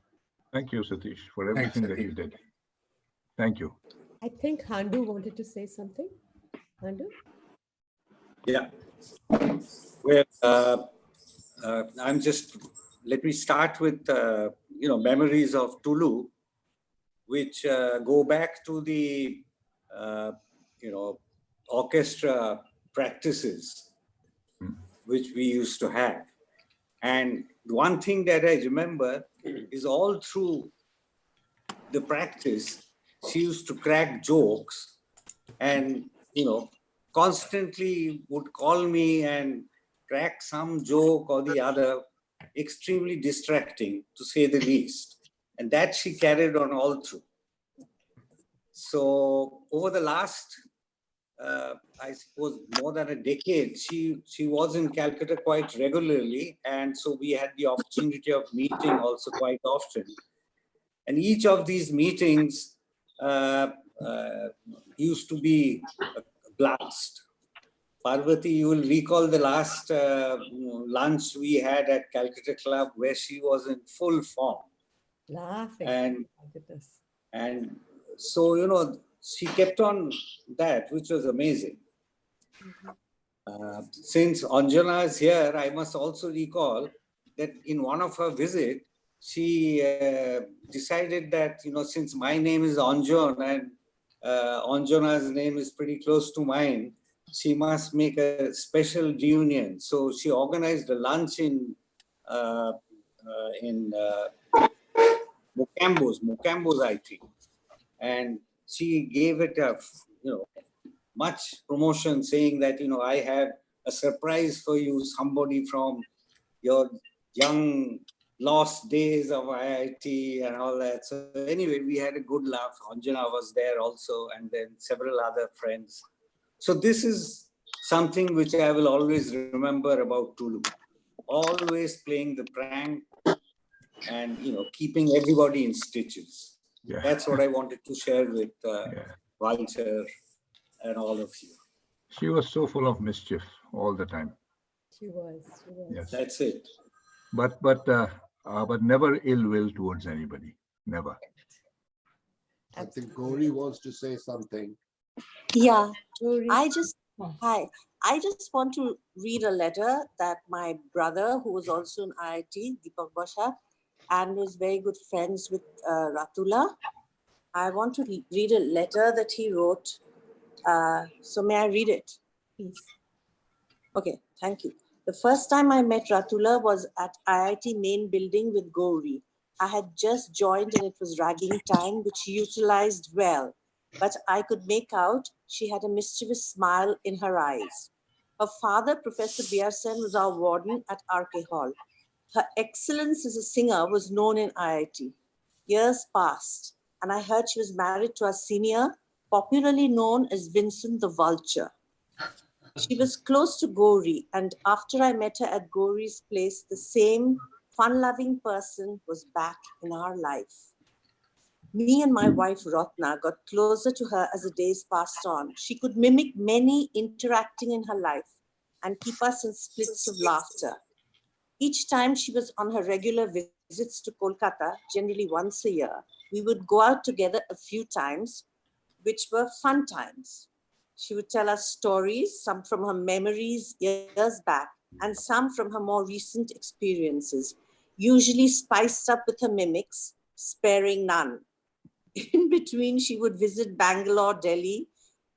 Thank you, Satish, for everything that you did. Thank you. I think Handu wanted to say something. Handu? Yeah. Well, I'm just, let me start with, memories of Tulu, which go back to the, orchestra practices, which we used to have. And one thing that I remember is all through the practice, she used to crack jokes and, constantly would call me and crack some joke or the other, extremely distracting, to say the least. And that she carried on all through. So over the last, I suppose, more than a decade, she was in Calcutta quite regularly. And so we had the opportunity of meeting also quite often. And each of these meetings used to be a blast. Parvati, you will recall the last lunch we had at Calcutta Club where she was in full form. Laughing. And so, she kept on that, which was amazing. Since Anjana is here, I must also recall that in one of her visits, she decided that, since my name is Anjan and Anjana's name is pretty close to mine, she must make a special reunion. So she organized a lunch in Mocambo's, I think. And she gave it a, much promotion, saying that, I have a surprise for you, somebody from your young lost days of IIT and all that. So anyway, we had a good laugh. Anjana was there also, and then several other friends. So this is something which I will always remember about Tulu. Always playing the prank and, keeping everybody in stitches. Yeah. That's what I wanted to share with Walter and all of you. She was so full of mischief all the time. She was. Yes. That's it. But never ill will towards anybody. Never. I think Gauri wants to say something. Yeah, I just want to read a letter that my brother, who was also in IIT, Deepak Basha, and is very good friends with Ratula. I want to read a letter that he wrote. So may I read it? Please. Okay, thank you. The first time I met Ratula was at IIT main building with Gauri. I had just joined and it was ragging time, which she utilized well. But I could make out she had a mischievous smile in her eyes. Her father, Professor B.R. Sen, was our warden at RK Hall. Her excellence as a singer was known in IIT. Years passed, and I heard she was married to a senior, popularly known as Vincent the Vulture. She was close to Gauri, and after I met her at Gauri's place, the same fun-loving person was back in our life. Me and my wife Ratna got closer to her as the days passed on. She could mimic many interacting in her life and keep us in splits of laughter. Each time she was on her regular visits to Kolkata, generally once a year, we would go out together a few times, which were fun times. She would tell us stories, some from her memories years back, and some from her more recent experiences, usually spiced up with her mimics, sparing none. In between, she would visit Bangalore, Delhi,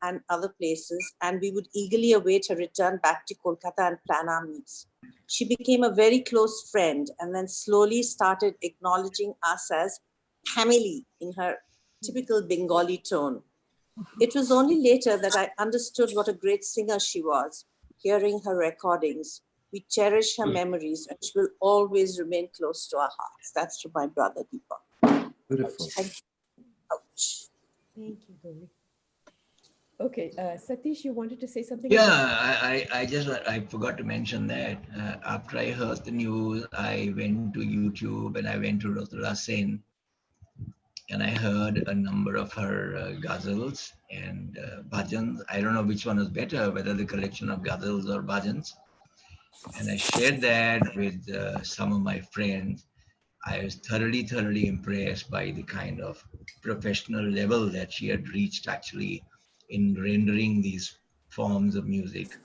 and other places, and we would eagerly await her return back to Kolkata and plan our meets. She became a very close friend and then slowly started acknowledging us as family in her typical Bengali tone. It was only later that I understood what a great singer she was. Hearing her recordings, we cherish her memories, and she will always remain close to our hearts. That's to my brother, Deepak. Beautiful. Ouch. Thank you, Gauri. Okay, Satish, you wanted to say something? Yeah, I forgot to mention that after I heard the news, I went to YouTube and I went to Ratula Sen, and I heard a number of her ghazals and bhajans. I don't know which one was better, whether the collection of ghazals or bhajans. And I shared that with some of my friends. I was thoroughly impressed by the kind of professional level that she had reached actually in rendering these forms of music.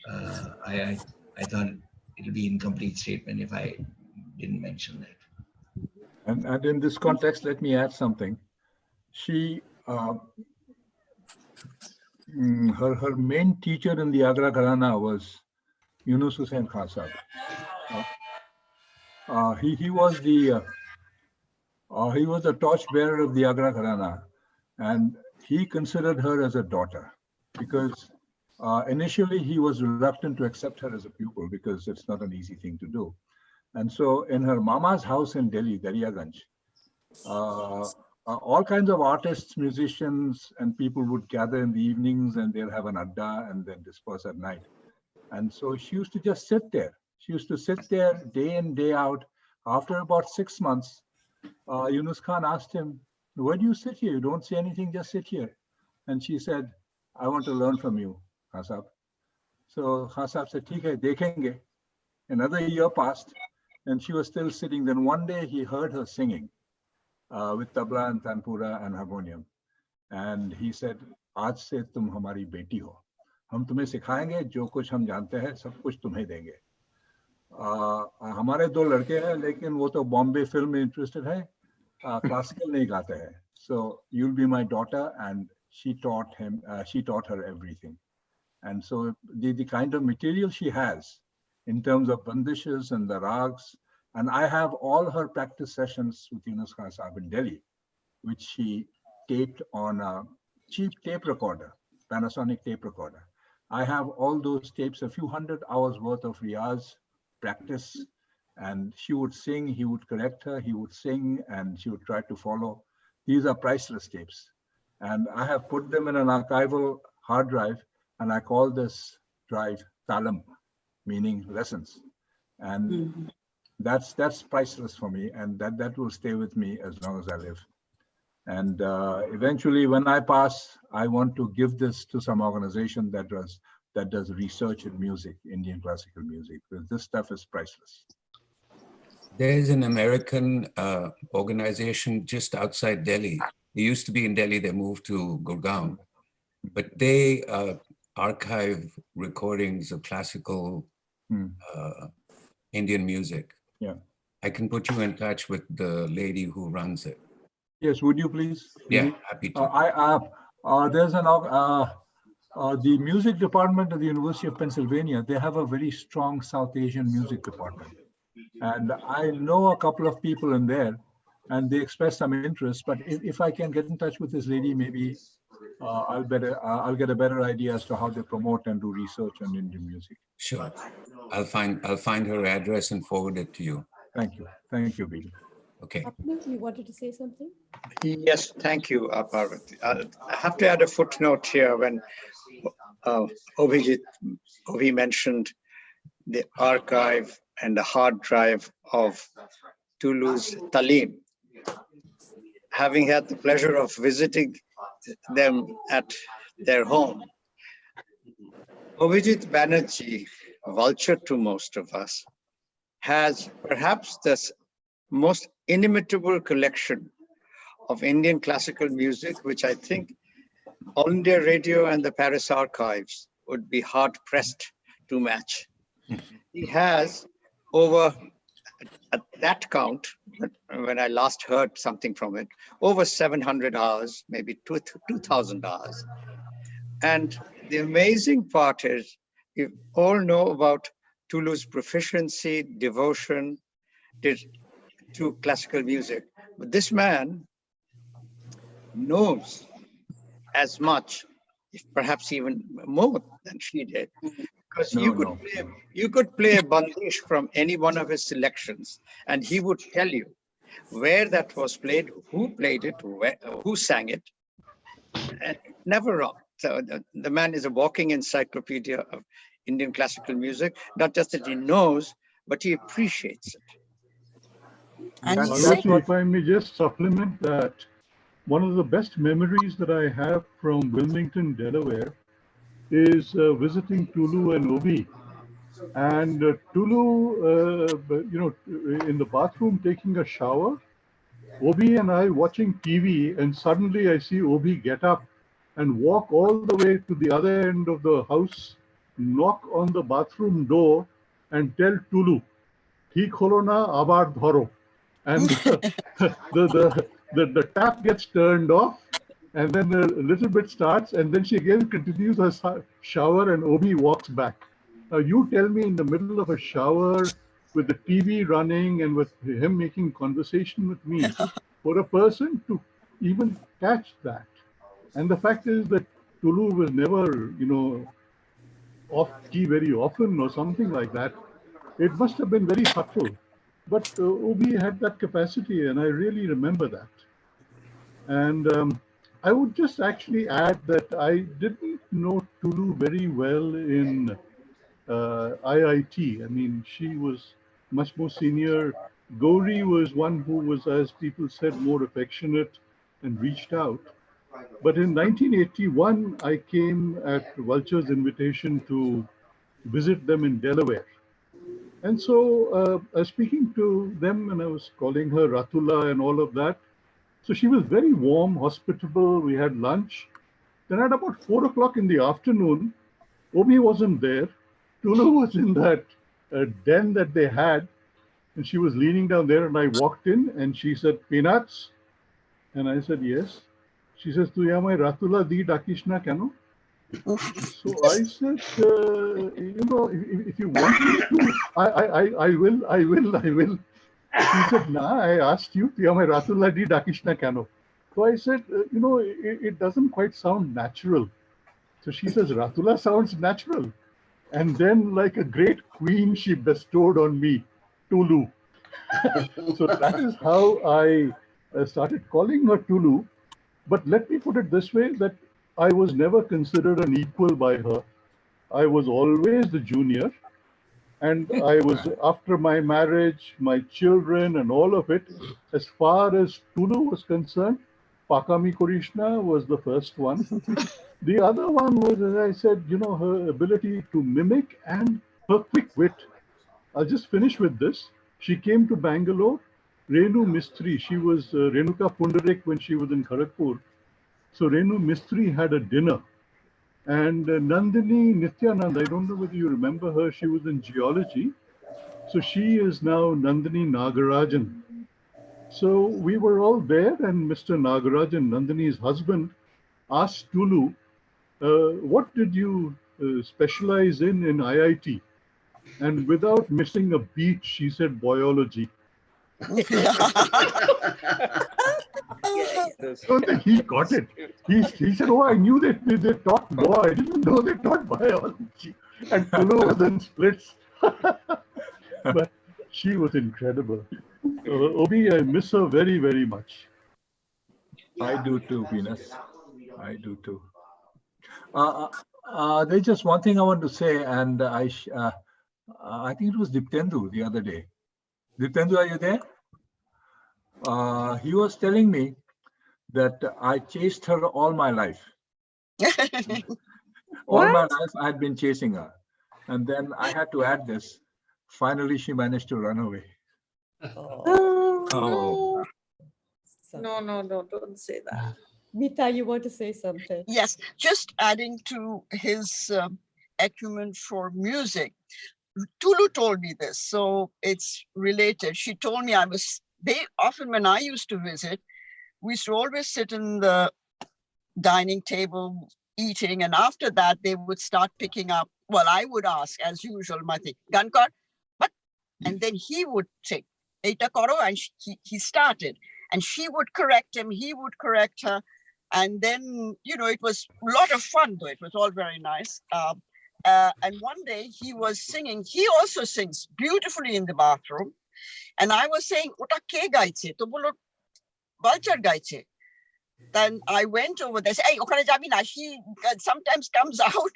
I thought it would be an incomplete statement if I didn't mention that. And in this context, let me add something. She, her main teacher in the Agra Gharana was Yunus Hussain Khan Sahab. He was the torchbearer of the Agra Gharana, and he considered her as a daughter because initially he was reluctant to accept her as a pupil because it's not an easy thing to do. And so in her mama's house in Delhi, Daryaganj, all kinds of artists, musicians, and people would gather in the evenings and they'll have an adda and then disperse at night. And so she used to just sit there. She used to sit there day in, day out. After about 6 months, Yunus Khan asked him, "Why do you sit here? You don't say anything, just sit here." And she said, "I want to learn from you, Khan Sahab." So Khan Sahab said, "Theek hai, dekhenge." Another year passed and she was still sitting. Then one day he heard her singing with tabla and tanpura and harmonium. And he said, "Aaj se tum hamari beti ho. हम तुम्हें सिखाएंगे, जो कुछ हम जानते हैं सब कुछ तुम्हें देंगे." हमारे 2 लड़के हैं लेकिन वो तो बॉम्बे फिल्म में इंटरेस्टेड है, क्लासिकल नहीं गाते हैं. So you'll be my daughter, and she taught her everything. And so the kind of material she has in terms of bandishes and the rags, and I have all her practice sessions with Yunus Khan Sahab in Delhi, which she taped on a cheap tape recorder, Panasonic tape recorder. I have all those tapes, a few hundred hours worth of riyaz, practice, and she would sing, he would correct her, he would sing, and she would try to follow. These are priceless tapes. And I have put them in an archival hard drive, and I call this drive Talam, meaning lessons. And that's priceless for me, and that will stay with me as long as I live. And eventually, when I pass, I want to give this to some organization that does research in music, Indian classical music, because this stuff is priceless. There's an American organization just outside Delhi. They used to be in Delhi, they moved to Gurgaon, but they archive recordings of classical Indian music. Yeah. I can put you in touch with the lady who runs it. Yes, would you please? Yeah, happy to. There's the music department of the University of Pennsylvania. They have a very strong South Asian music department. And I know a couple of people in there, and they express some interest. But if I can get in touch with this lady, maybe I'll get a better idea as to how they promote and do research on Indian music. Sure, I'll find her address and forward it to you. Thank you, Bidi. Okay. You wanted to say something? Yes, thank you, Parvati. I have to add a footnote here when Ovi mentioned the archive and the hard drive of Tulu's Talim. Having had the pleasure of visiting them at their home, Abhijit Banerjee, vulture to most of us, has perhaps the most inimitable collection of Indian classical music, which I think All India Radio and the Paris Archives would be hard-pressed to match. He has over at that count, when I last heard something from it, over 700 hours, maybe 2,000 hours. And the amazing part is, you all know about Tulu's proficiency, devotion to classical music. But this man knows as much, if perhaps even more than she did. Because you could play a bandish from any one of his selections, and he would tell you where that was played, who played it, who sang it, and never wrong. So the man is a walking encyclopedia of Indian classical music. Not just that he knows, but he appreciates it. And Parvati, if I may just supplement that, one of the best memories that I have from Wilmington, Delaware, is visiting Tulu and Obi. And Tulu, in the bathroom taking a shower, Obi and I watching TV, and suddenly I see Obi get up and walk all the way to the other end of the house, knock on the bathroom door, and tell Tulu, "Thi kholo na, abar dhoro." And the tap gets turned off, and then a little bit starts, and then she again continues her shower, and Obi walks back. Now you tell me, in the middle of a shower with the TV running and with him making conversation with me, for a person to even catch that. And the fact is that Tulu was never, off key very often or something like that. It must have been very subtle. But Obi had that capacity, and I really remember that. And I would just actually add that I didn't know Tulu very well in IIT. I mean, she was much more senior. Gauri was one who was, as people said, more affectionate and reached out. But in 1981, I came at Vulture's invitation to visit them in Delaware. And so I was speaking to them, and I was calling her Ratula and all of that. So she was very warm, hospitable. We had lunch. Then at about 4 o'clock in the afternoon, Obi wasn't there. Tulu was in that den that they had, and she was leaning down there, and I walked in, and she said, "Peanuts?" And I said, "Yes." She says, "Tu yamai Ratula di Dakishna kano?" So I said, if you want me to, I will. She said, "Nah, I asked you, tu yamai Ratula di Dakishna kano?" So I said, it doesn't quite sound natural. So she says, "Ratula sounds natural." And then, like a great queen, she bestowed on me Tulu. So that is how I started calling her Tulu. But let me put it this way, that I was never considered an equal by her. I was always the junior. And I was, after my marriage, my children and all of it, as far as Tulu was concerned, Pakami Korishna was the first one. The other one was, as I said, her ability to mimic and her quick wit. I'll just finish with this. She came to Bangalore. Renu Mistry, she was Renuka Pundarik when she was in Kharagpur. So Renu Mistry had a dinner. And Nandini Nityanand, I don't know whether you remember her, she was in geology. So she is now Nandini Nagarajan. So we were all there, and Mr. Nagarajan, Nandini's husband, asked Tulu, "What did you specialize in IIT?" And without missing a beat, she said biology. So he got it. He said, "Oh, I knew that they taught law. I didn't know they taught biology." And Tulu was in splits. But she was incredible. Obi, I miss her very, very much. I do too, Venus. I do too. There's just one thing I want to say, and I think it was Diptendu the other day. Diptendu, are you there? He was telling me that I chased her all my life. All my life I had been chasing her. And then I had to add this. Finally, she managed to run away. Oh. No, don't say that. Mita, you want to say something? Yes, just adding to his acumen for music. Tulu told me this, so it's related. She told me they often, when I used to visit, we used to always sit in the dining table eating, and after that they would start picking up. Well, I would ask as usual, Mati, Gankar, but, and then he would say, Eta Koro, and he started, and she would correct him, he would correct her, and then, you know, it was a lot of fun though, it was all very nice. And one day he was singing, he also sings beautifully in the bathroom, and I was saying, Ota ke gaiche? To bolo Balchar gaiche. Then I went over there, say, hey, Okhane jabi na, she sometimes comes out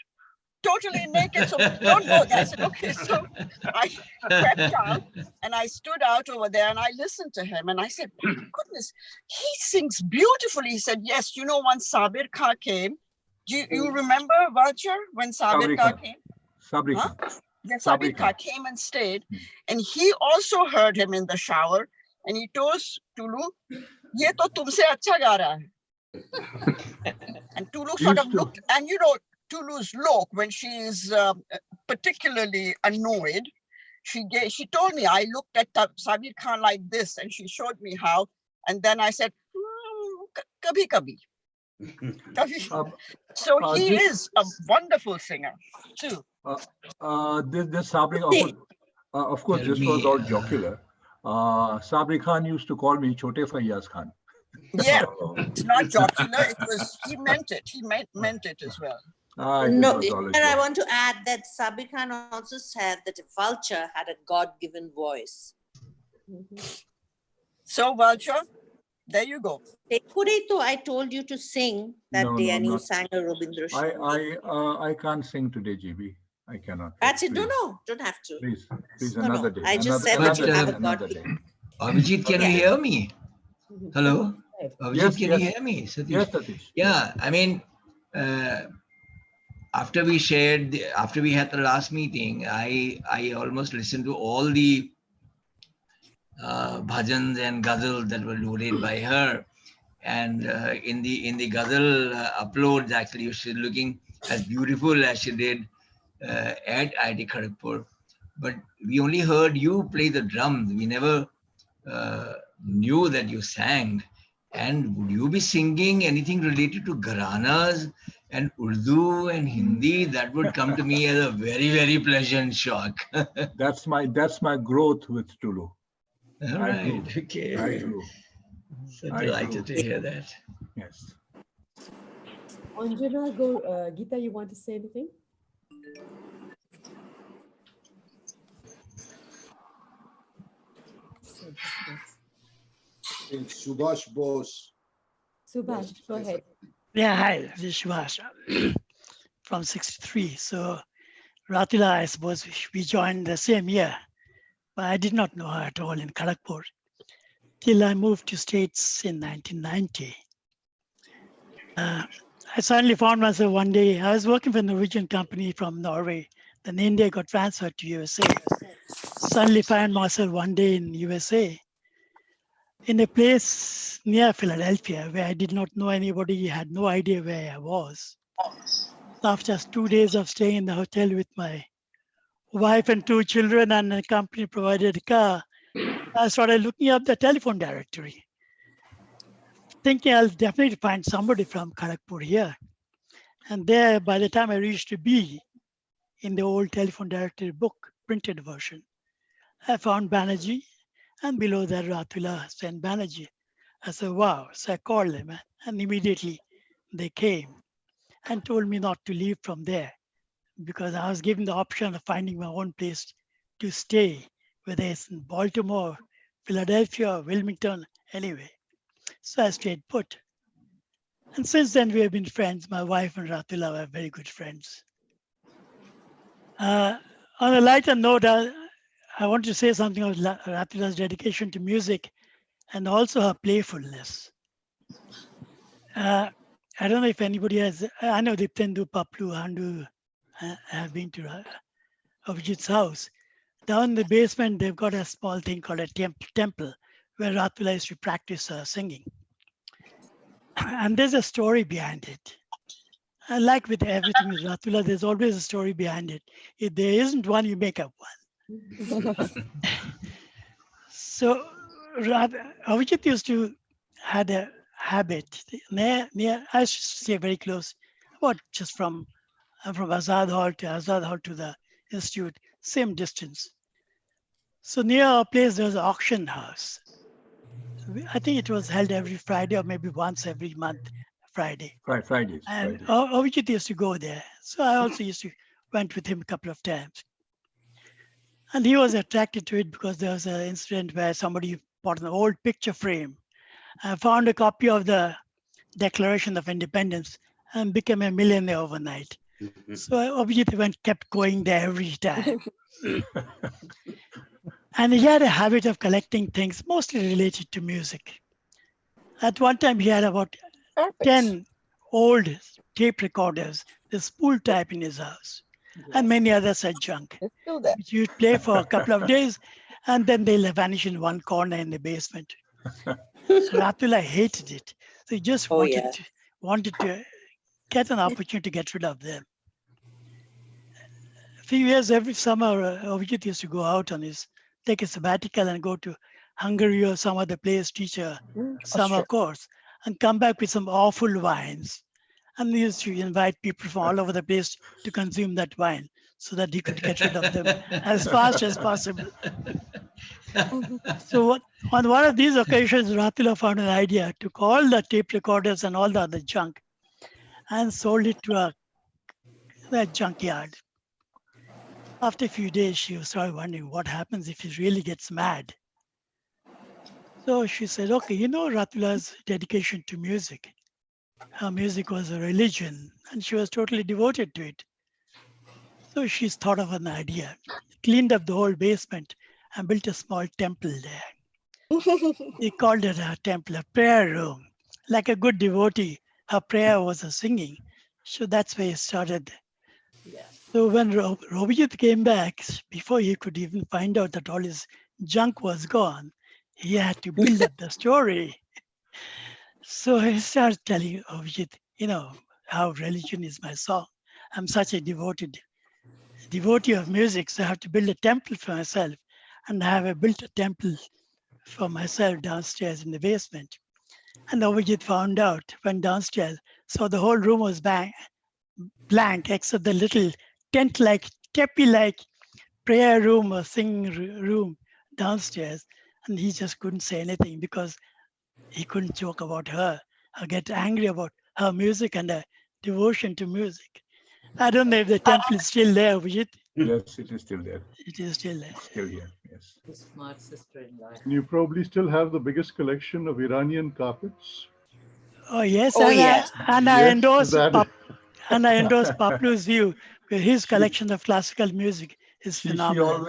totally naked, so don't go there. I said, okay, so I crept out and I stood out over there and I listened to him and I said, my goodness, he sings beautifully. He said, yes, you know, once Sabir Khan came, do you remember, Vulture, when Sabir Khan came? Sabri Khan. Huh? Yes, Sabir Khan came and stayed, and he also heard him in the shower, and he told Tulu, "Ye to tumse acha ga raha hai." And Tulu sort of looked, and you know, Tulu's look when she is particularly annoyed, she told me, I looked at Sabir Khan like this, and she showed me how, and then I said, "Kabhi kabhi." So he is a wonderful singer too. This Sabri, of course, this was all jocular. Sabri Khan used to call me Chote Fayyaz Khan. Yeah, it's not jocular. It was, he meant it. He meant it as well. No, and I want to add that Sabir Khan also said that Vulture had a God-given voice. So Vulture, there you go. Purito, I told you to sing that day, and you sang a Rabindra Songh. I can't sing today, GB. I cannot. That's it. No, don't have to. Please, another day. I just said that you have a God. Abhijit, can you hear me? Hello? Abhijit, can you hear me? Satish? Yes, Satish. Yeah, I mean, after we had the last meeting, I almost listened to all the bhajans and ghazals that were loaded by her. And in the ghazal uploads, actually, she's looking as beautiful as she did at IIT Kharagpur. But we only heard you play the drums. We never knew that you sang. And would you be singing anything related to Gharanas and Urdu and Hindi? That would come to me as a very, very pleasant shock. That's my growth with Tulu. All right, okay. I grew. So delighted to hear that. Yes. Anjana, Geeta, you want to say anything? Subhash Bose. Subhash, go ahead. Yeah, hi, this is Subhash from 63. So Ratula, I suppose we joined the same year, but I did not know her at all in Kharagpur till I moved to States in 1990. I suddenly found myself one day, I was working for a Norwegian company from Norway. Then India got transferred to USA. Suddenly found myself one day in USA, in a place near Philadelphia where I did not know anybody, had no idea where I was. After just 2 days of staying in the hotel with my wife and 2 children and a company provided a car, I started looking up the telephone directory, thinking I'll definitely find somebody from Kharagpur here. And there, by the time I reached to B in the old telephone directory book, printed version, I found Banerjee, and below that Ratula sent Banerjee. I said, wow. So I called them, and immediately they came and told me not to leave from there because I was given the option of finding my own place to stay, whether it's in Baltimore, Philadelphia, or Wilmington, anyway. So I stayed put. And since then, we have been friends. My wife and Ratula were very good friends. On a lighter note, I want to say something about Ratula's dedication to music and also her playfulness. I don't know if anybody has, I know Diptendu, Paplu, Handu have been to Abhijit's house. Down in the basement, they've got a small thing called a temple where Ratula used to practice singing. And there's a story behind it. Like with everything with Ratula, there's always a story behind it. If there isn't one, you make up one. So Avijit used to had a habit near I should stay very close, about just from Azad Hall to the institute, same distance. So near our place there was an auction house. I think it was held every Friday or maybe once every month, Friday. Fridays. And Avijit used to go there. So I also used to went with him a couple of times. And he was attracted to it because there was an incident where somebody bought an old picture frame and found a copy of the Declaration of Independence and became a millionaire overnight. So Abhijit kept going there every time. And he had a habit of collecting things mostly related to music. At one time, he had about 10 old tape recorders, the spool type in his house, and many others had junk, which you'd play for a couple of days, and then they'll vanish in one corner in the basement. So Ratula hated it. So he just wanted to get an opportunity to get rid of them. A few years, every summer, Avijit used to go out on take a sabbatical and go to Hungary or some other place, teach a summer course, and come back with some awful wines. And he used to invite people from all over the place to consume that wine so that he could get rid of them as fast as possible. So on one of these occasions, Ratula found an idea, took all the tape recorders and all the other junk and sold it to a junkyard. After a few days, she started wondering what happens if he really gets mad. So she said, okay, you know Ratula's dedication to music. Her music was a religion and she was totally devoted to it. So she's thought of an idea, cleaned up the whole basement and built a small temple there. He called it a temple, a prayer room. Like a good devotee, her prayer was a singing. So that's where he started. So when Robijit came back, before he could even find out that all his junk was gone, he had to build up the story. So I started telling Robijit, you know, how religion is my song. I'm such a devotee of music, so I have to build a temple for myself. And I have built a temple for myself downstairs in the basement. And Abhijit found out, went downstairs, so the whole room was blank except the little tent-like, teepee-like prayer room or singing room downstairs. And he just couldn't say anything because he couldn't joke about her or get angry about her music and her devotion to music. I don't know if the temple is still there, Abhijit. Yes, it is still there. It is still there. Still here, yes. Smart sister-in-law. And you probably still have the biggest collection of Iranian carpets. Oh yes, Oh, and, yes. I endorse That- and I endorse Paplu's view. His collection of classical music is phenomenal.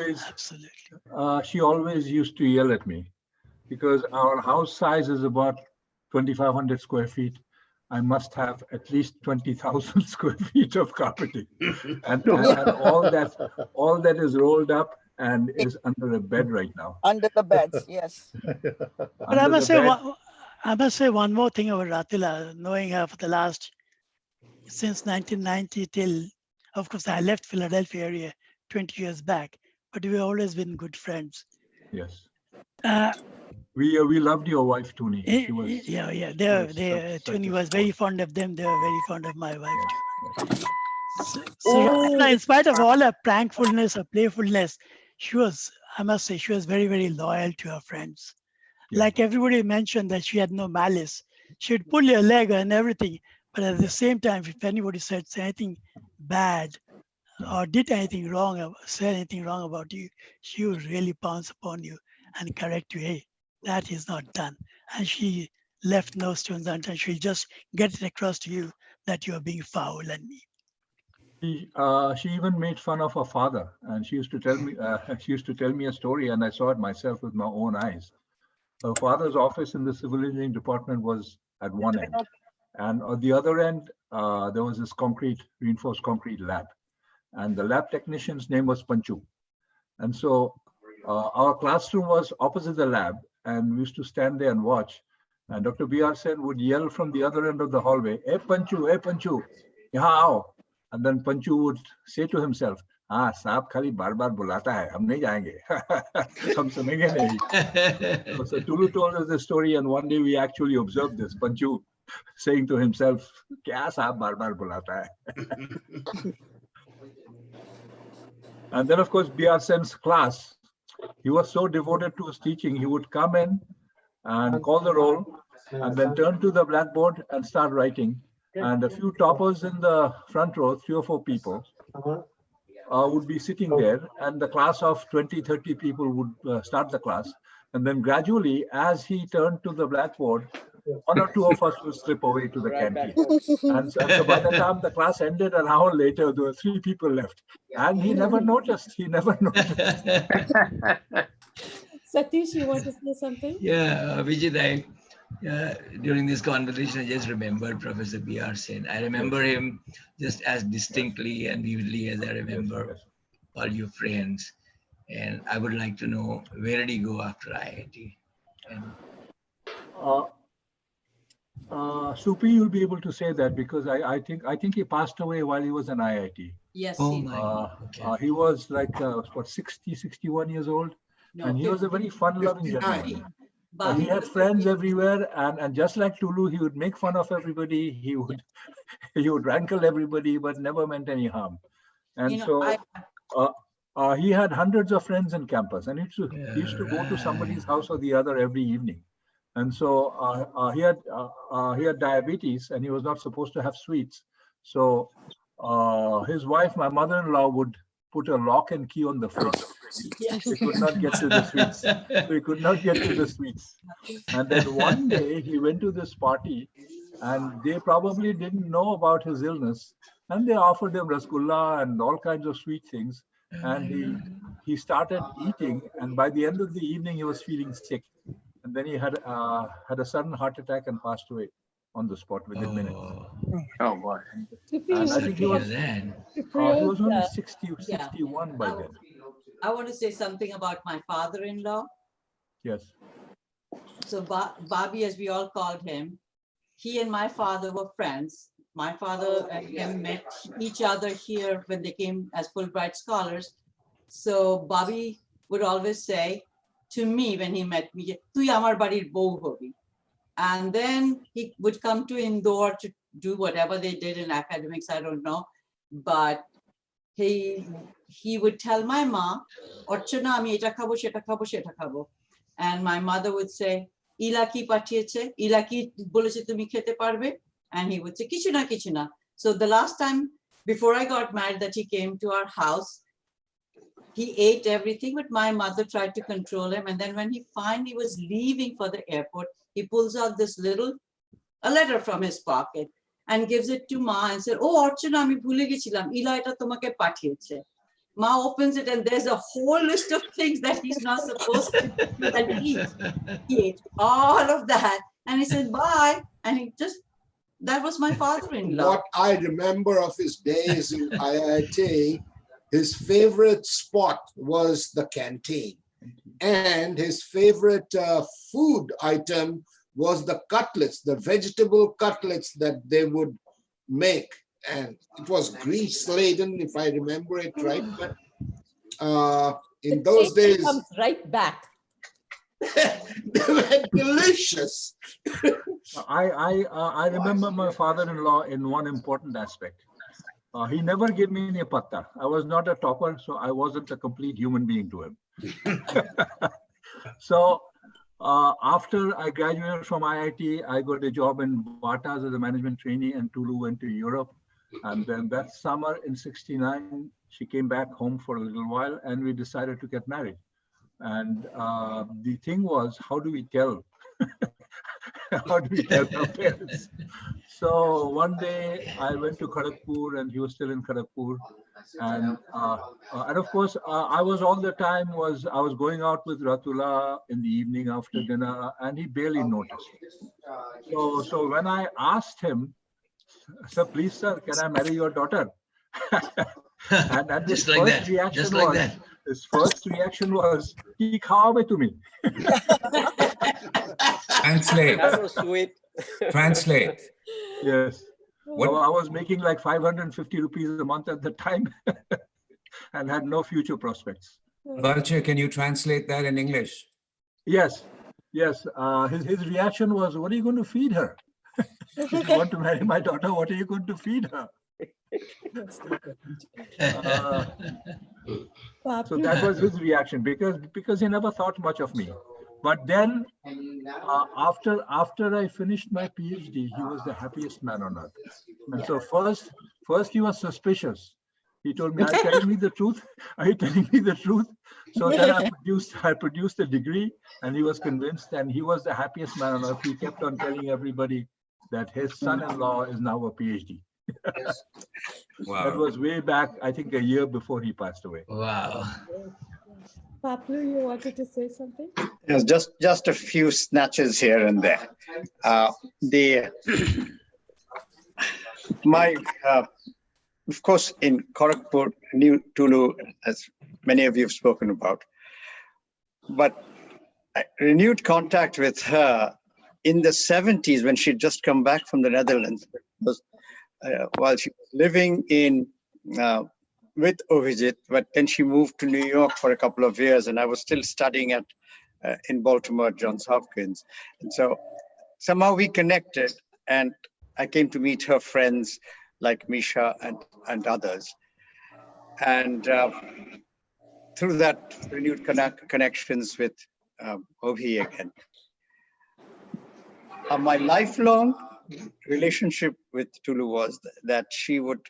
She always used to yell at me because our house size is about 2,500 square feet. I must have at least 20,000 square feet of carpeting, and all that is rolled up and is under a bed right now. Under the beds, yes. But I must say one more thing about Ratula, knowing her for the last, since 1990 till, of course, I left Philadelphia area 20 years back, but we've always been good friends. Yes. Uh, We loved your wife, Tony. She was, Tony was very fond of them. They were very fond of my wife too. So Ratula, in spite of all her prankfulness, her playfulness, I must say, she was very, very loyal to her friends. Like everybody mentioned that she had no malice. She'd pull your leg and everything, but at the same time, if anybody said anything bad or did anything wrong, or said anything wrong about you, she would really pounce upon you and correct you. Hey, that is not done. And she left no stones unturned. She'll just get it across to you that you are being foul and mean. She even made fun of her father, and she used to tell me a story, and I saw it myself with my own eyes. Her father's office in the civil engineering department was at one end, and at the other end there was this reinforced concrete lab, and the lab technician's name was Panchu. And so our classroom was opposite the lab, and we used to stand there and watch. And Dr. B.R. Sen would yell from the other end of the hallway, "Hey Panchu, hey Panchu." यहाँ आओ. And then Panchu would say to himself, हाँ साहब खाली बार-बार बुलाता है, हम नहीं जाएंगे, हम सुनेंगे नहीं. So Tulu told us the story, and one day we actually observed this. Panchu saying to himself, क्या साहब बार-बार बुलाता है. And then of course B.R. Sen's class, he was so devoted to his teaching, he would come in and call the roll and then turn to the blackboard and start writing. And a few toppers in the front row, 3 or 4 people, would be sitting there, and the class of 20, 30 people would start the class. And then gradually, as he turned to the blackboard, 1 or 2 of us would slip away to the canteen. And so by the time the class ended, an hour later, there were 3 people left. And he never noticed. He never noticed. Satish, you want to say something? Yeah, Vijay, during this conversation, I just remembered Professor B.R. Sen. I remember him just as distinctly and vividly as I remember all your friends. And I would like to know, where did he go after IIT? And Supi, you'll be able to say that, because I think he passed away while he was in IIT. Yes. He was like, what, 60, 61 years old? No, and he was a very fun-loving 59. gentleman. He had friends everywhere, and just like Tulu, he would make fun of everybody. He would rankle everybody, but never meant any harm. And he had hundreds of friends in campus, and he used to go to somebody's house or the other every evening. And so he had diabetes, and he was not supposed to have sweets. So his wife, my mother-in-law, would put a lock and key on the fridge. He could not get to the sweets. So he could not get to the sweets. And then one day he went to this party, and they probably didn't know about his illness, and they offered him rasgulla and all kinds of sweet things. And he started eating, and by the end of the evening he was feeling sick. And then he had a sudden heart attack and passed away on the spot within minutes. Oh boy! And I think he was only 61 by then. I want to say something about my father-in-law. Yes. So Bobby, as we all called him, he and my father were friends. My father and him met each other here when they came as Fulbright scholars. So Bobby would always say to me when he met me, "Tu amar barir bou hobi." And then he would come to Indore to do whatever they did in academics, I don't know. But he would tell my mom, "Orchana ami eta khabo, sheta khabo, sheta khabo." And my mother would say, "Ila ki pathiyeche, ila ki boleche tumi khete parbe?" And he would say, "Kichu na, kichu na." So the last time before I got married that he came to our house, he ate everything, but my mother tried to control him. And then when he finally was leaving for the airport, he pulls out this a letter from his pocket and gives it to Ma and said, "Oh, Archana, ami bhule gechilam, ila eta tomake pathiyeche." Ma opens it and there's a whole list of things that he's not supposed to eat. He ate all of that and he said, "Bye." And that was my father-in-law. What I remember of his days in IIT, his favorite spot was the canteen. And his favorite food item was the cutlets, the vegetable cutlets that they would make. And it was grease-laden, if I remember it right. But in those days, comes right back. They were delicious. I remember my father-in-law in one important aspect. He never gave me any patta. I was not a topper, so I wasn't a complete human being to him. So after I graduated from IIT, I got a job in Batas as a management trainee, and Tulu went to Europe. And then that summer in '69, she came back home for a little while, and we decided to get married. And the thing was, how do we tell? How do we tell our parents? So one day I went to Kharagpur, and he was still in Kharagpur. And of course, I was all the time I was going out with Ratula in the evening after dinner, and he barely noticed. So when I asked him, "Sir, please, sir, can I marry your daughter?" and just like that. Just like that. His first reaction was, "Ki khaoge tumi?" Translate. That's so sweet. Translate. Yes. I was making like 550 rupees a month at the time and had no future prospects. Vulture, can you translate that in English? Yes, yes. His reaction was, "What are you going to feed her? If you want to marry my daughter, what are you going to feed her?" So that was his reaction, because he never thought much of me. But then after I finished my PhD, he was the happiest man on earth. And so first he was suspicious. He told me, "Are you telling me the truth? Are you telling me the truth?" So then I produced a degree, and he was convinced, and he was the happiest man on earth. He kept on telling everybody that his son-in-law is now a PhD. Wow. That was way back, I think, a year before he passed away. Wow. Paplu, you wanted to say something? Yes, just a few snatches here and there. Of course, in Gorakhpur, New Tulu, as many of you have spoken about, but I renewed contact with her in the 70s when she'd just come back from the Netherlands. While she was living with Ovijit, but then she moved to New York for a couple of years, and I was still studying in Baltimore at Johns Hopkins. And so somehow we connected, and I came to meet her friends like Misha and others. And through that, renewed connections with Ovi again. My lifelong relationship with Tulu was that she would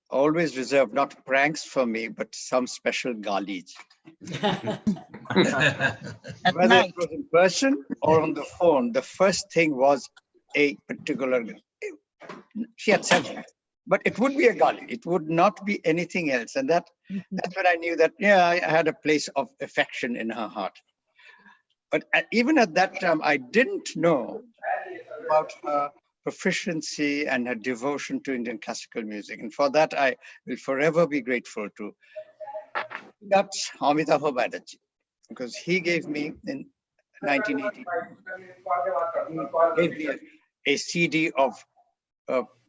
always reserve not pranks for me, but some special galis. Whether it was in person or on the phone, the first thing was a particular, she had several, but it would be a gali. It would not be anything else. And that's when I knew that, yeah, I had a place of affection in her heart. But even at that time, I didn't know about her proficiency and her devotion to Indian classical music. And for that, I will forever be grateful to that's Amitabh Banerjee, because he gave me in 1980, he gave me a CD of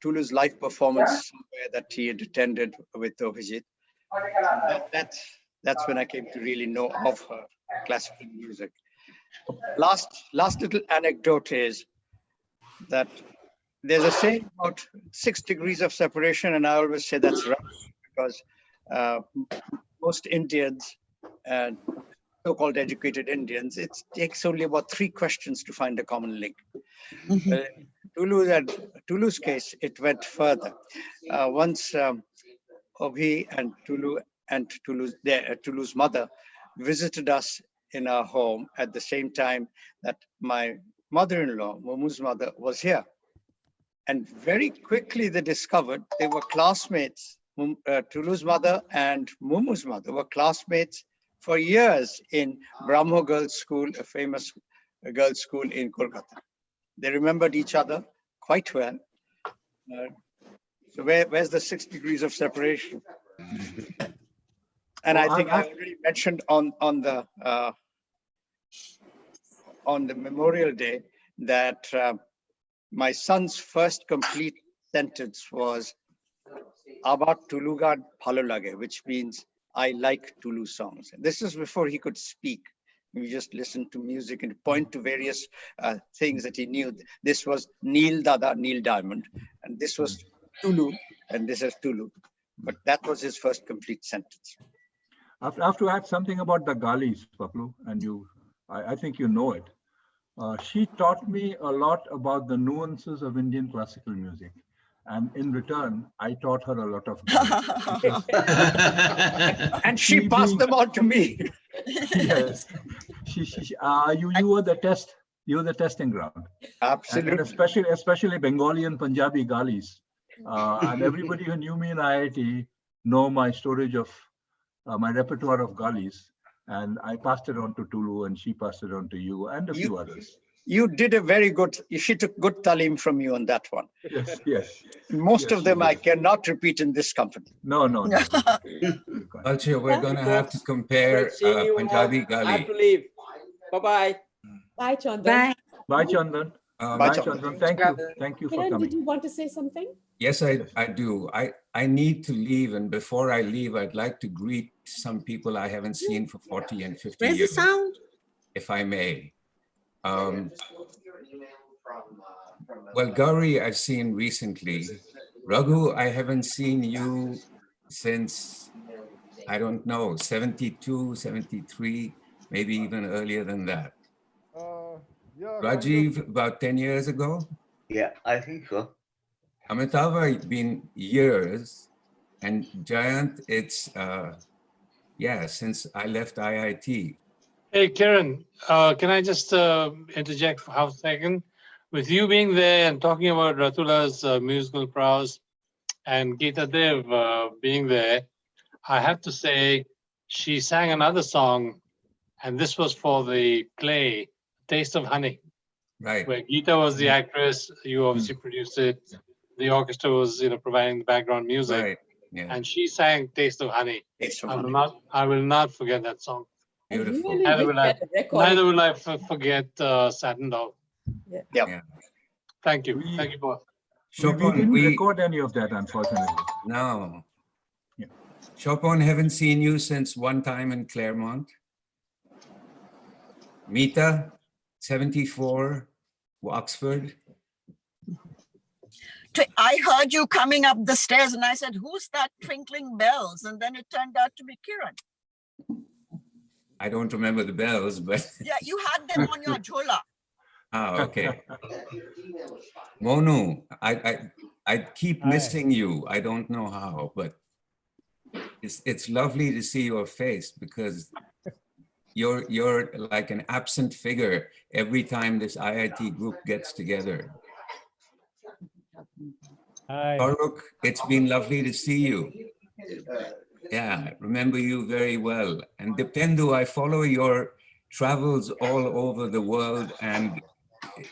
Tulu's live performance that he had attended with Ovijit. That's when I came to really know of her classical music. Last little anecdote is that there's a saying about 6 degrees of separation, and I always say that's right, because most Indians and so-called educated Indians, it takes only about 3 questions to find a common link. Tulu's case, it went further. Once Ovi and Tulu's mother visited us in our home at the same time that my mother-in-law, Mumu's mother, was here. And very quickly they discovered they were classmates. Tulu's mother and Mumu's mother were classmates for years in Brahmo Girls' School, a famous girls' school in Kolkata. They remembered each other quite well. So where's the 6 degrees of separation? And I think I already mentioned on the Memorial Day that my son's first complete sentence was Abar Tulugan Bhalo Lage, which means I like Tulu songs. This is before he could speak. We just listened to music and point to various things that he knew. This was Neil Dada, Neil Diamond, and this was Tulu, and this is Tulu. But that was his first complete sentence. I have to add something about the galis, Paplu, and I think you know it. She taught me a lot about the nuances of Indian classical music. And in return, I taught her a lot of galis. And she passed them on to me. Yes. You were the test. You were the testing ground. Absolutely. And especially Bengali and Punjabi galis. And everybody who knew me in IIT know my storage of my repertoire of galis. And I passed it on to Tulu, and she passed it on to you and a few others. You did a very good, she took good talim from you on that one. Yes, yes. Most of them I cannot repeat in this company. No. Culture, we're going to have to compare Punjabi I have gali. to leave. Bye-bye. Bye, Chandan. Bye, Chandan. Bye, Chandran. Thank you. Thank you for Kiran, coming. did you want to say something? Yes, I do. I need to leave. And before I leave, I'd like to greet some people I haven't seen for 40 and 50 Where's the years, sound? if I may. Well, Gauri, I've seen recently. Raghu, I haven't seen you since, I don't know, 72, 73, maybe even earlier than that. Yeah, Rajiv, about 10 years ago? Yeah, I think so. Amitabh, it's been years. And Jayant, it's, yeah, since I left IIT. Hey, Kiran, can I just interject for half a second? With you being there and talking about Ratula's musical prowess and Geeta Dev being there, I have to say she sang another song, and this was for the play Taste of Honey, right? Where Geeta was the actress, you obviously produced it. The orchestra was, providing the background music, right? Yeah. And she sang Taste of Honey. I will not forget that song. Beautiful. Really Neither wish will I. that recording. Neither will I forget Satin Dog. Yeah. Yeah. Thank you. Thank you both. Chopin, we didn't record any of that, unfortunately. No. Yeah. Chopin, haven't seen you since one time in Claremont. Mita, 74, Oxford. I heard you coming up the stairs and I said, who's that twinkling bells? And then it turned out to be Kiran. I don't remember the bells, but. Yeah, you had them on your jhola. Ah, okay. Monu, I keep missing you. I don't know how, but it's lovely to see your face because you're like an absent figure every time this IIT group gets together. Hi. Farooq, it's been lovely to see you. Yeah, I remember you very well. And Dipendu, I follow your travels all over the world and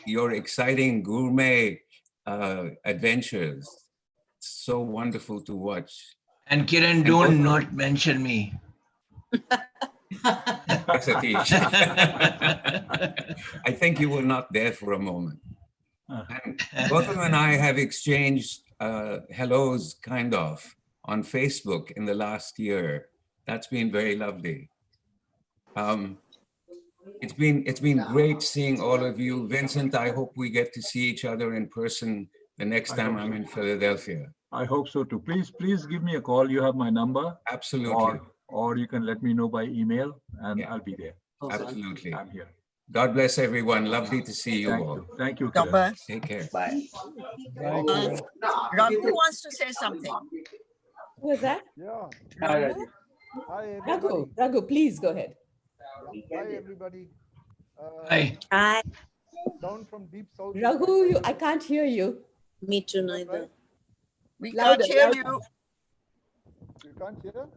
your exciting gourmet adventures. So wonderful to watch. And Kiran, don't not mention me. Satish. I think you were not there for a moment. And Gautam and I have exchanged hellos, kind of, on Facebook in the last year. That's been very lovely. It's been great seeing all of you. Vincent, I hope we get to see each other in person the next time I'm in Philadelphia. I hope so too. Please give me a call. You have my number. Absolutely. Or you can let me know by email and I'll be there. Absolutely. I'm here. God bless everyone. Lovely to see you all. Thank you. God bless. Take care. Bye. Raghu wants to say something. Who was that? Yeah. Raghu? Hi, everybody. Raghu, please go ahead. Hi, everybody. Hi. Hi. Down from deep south. Raghu, I can't hear you. Me too, neither. We Louder, can't hear louder. you. You can't hear?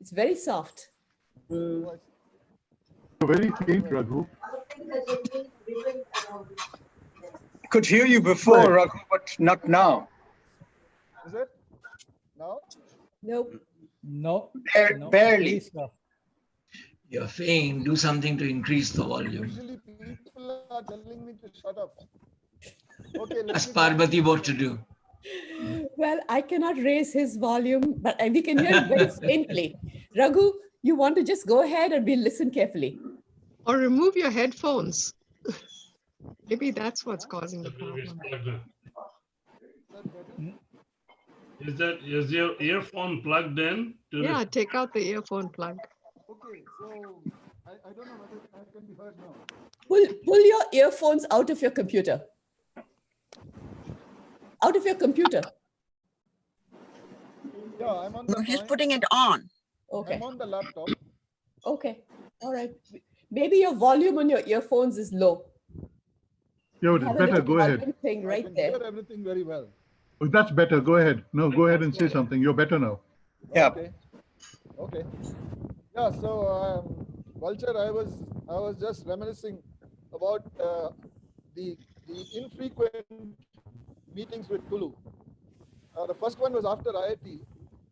It's very soft. You're very faint, Raghu. Could hear you before, Raghu, but not now. Is it? Now? Nope. No. Barely. You're faint. Do something to increase the volume. Usually people are telling me to shut up. Okay, Ask Parvati what to do. Well, I cannot raise his volume, but we can hear it very faintly. Raghu, you want to just go ahead and we'll listen carefully. Or remove your headphones. Maybe that's what's causing the problem. Is your earphone plugged in? Yeah, take out the earphone plug. Okay, so I don't know whether I can be heard now. Pull your earphones out of your computer. Out of your computer. Yeah, I'm on the. No, he's putting it on. Okay. I'm on the laptop. Okay. All right. Maybe your volume on your earphones is low. Yeah, but it's better. Go ahead. Thing right I can there. hear everything very well. Oh, that's better. Go ahead. No, go ahead and say something. You're better now. Yeah. Okay. Yeah. So, Vulture, I was just reminiscing about the infrequent meetings with Kulu. The first one was after IIT,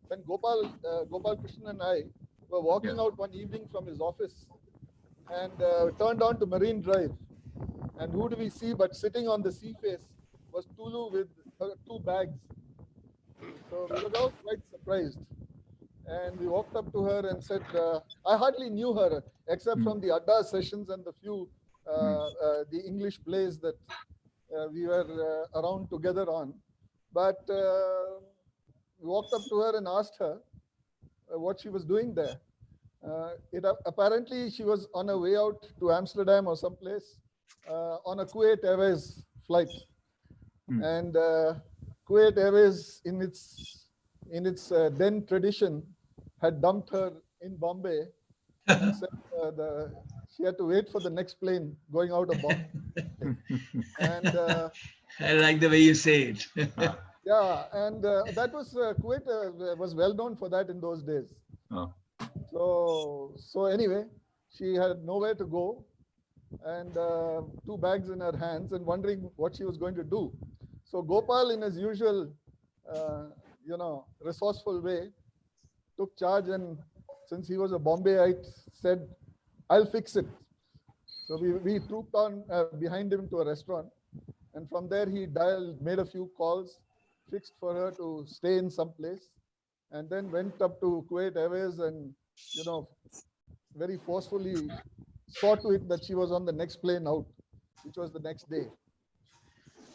when Gopal Krishnan and I were walking out one evening from his office and turned on to Marine Drive. And who do we see but sitting on the sea face was Tulu with her 2 bags. So we were all quite surprised. And we walked up to her and said, I hardly knew her except from the Adda sessions and the few the English plays that we were around together on. But we walked up to her and asked her what she was doing there. Apparently, she was on her way out to Amsterdam or someplace on a Kuwait Airways flight. And Kuwait Airways, in its then tradition, had dumped her in Bombay and said she had to wait for the next plane going out of Bombay. And I like the way you say it. yeah, and that was Kuwait was well known for that in those days. So anyway, she had nowhere to go and 2 bags in her hands and wondering what she was going to do. So Gopal, in his usual, resourceful way, took charge, and since he was a Bombayite, said, "I'll fix it." So we trooped on behind him to a restaurant, and from there he made a few calls, fixed for her to stay in some place, and then went up to Kuwait Airways and, very forcefully saw to it that she was on the next plane out, which was the next day.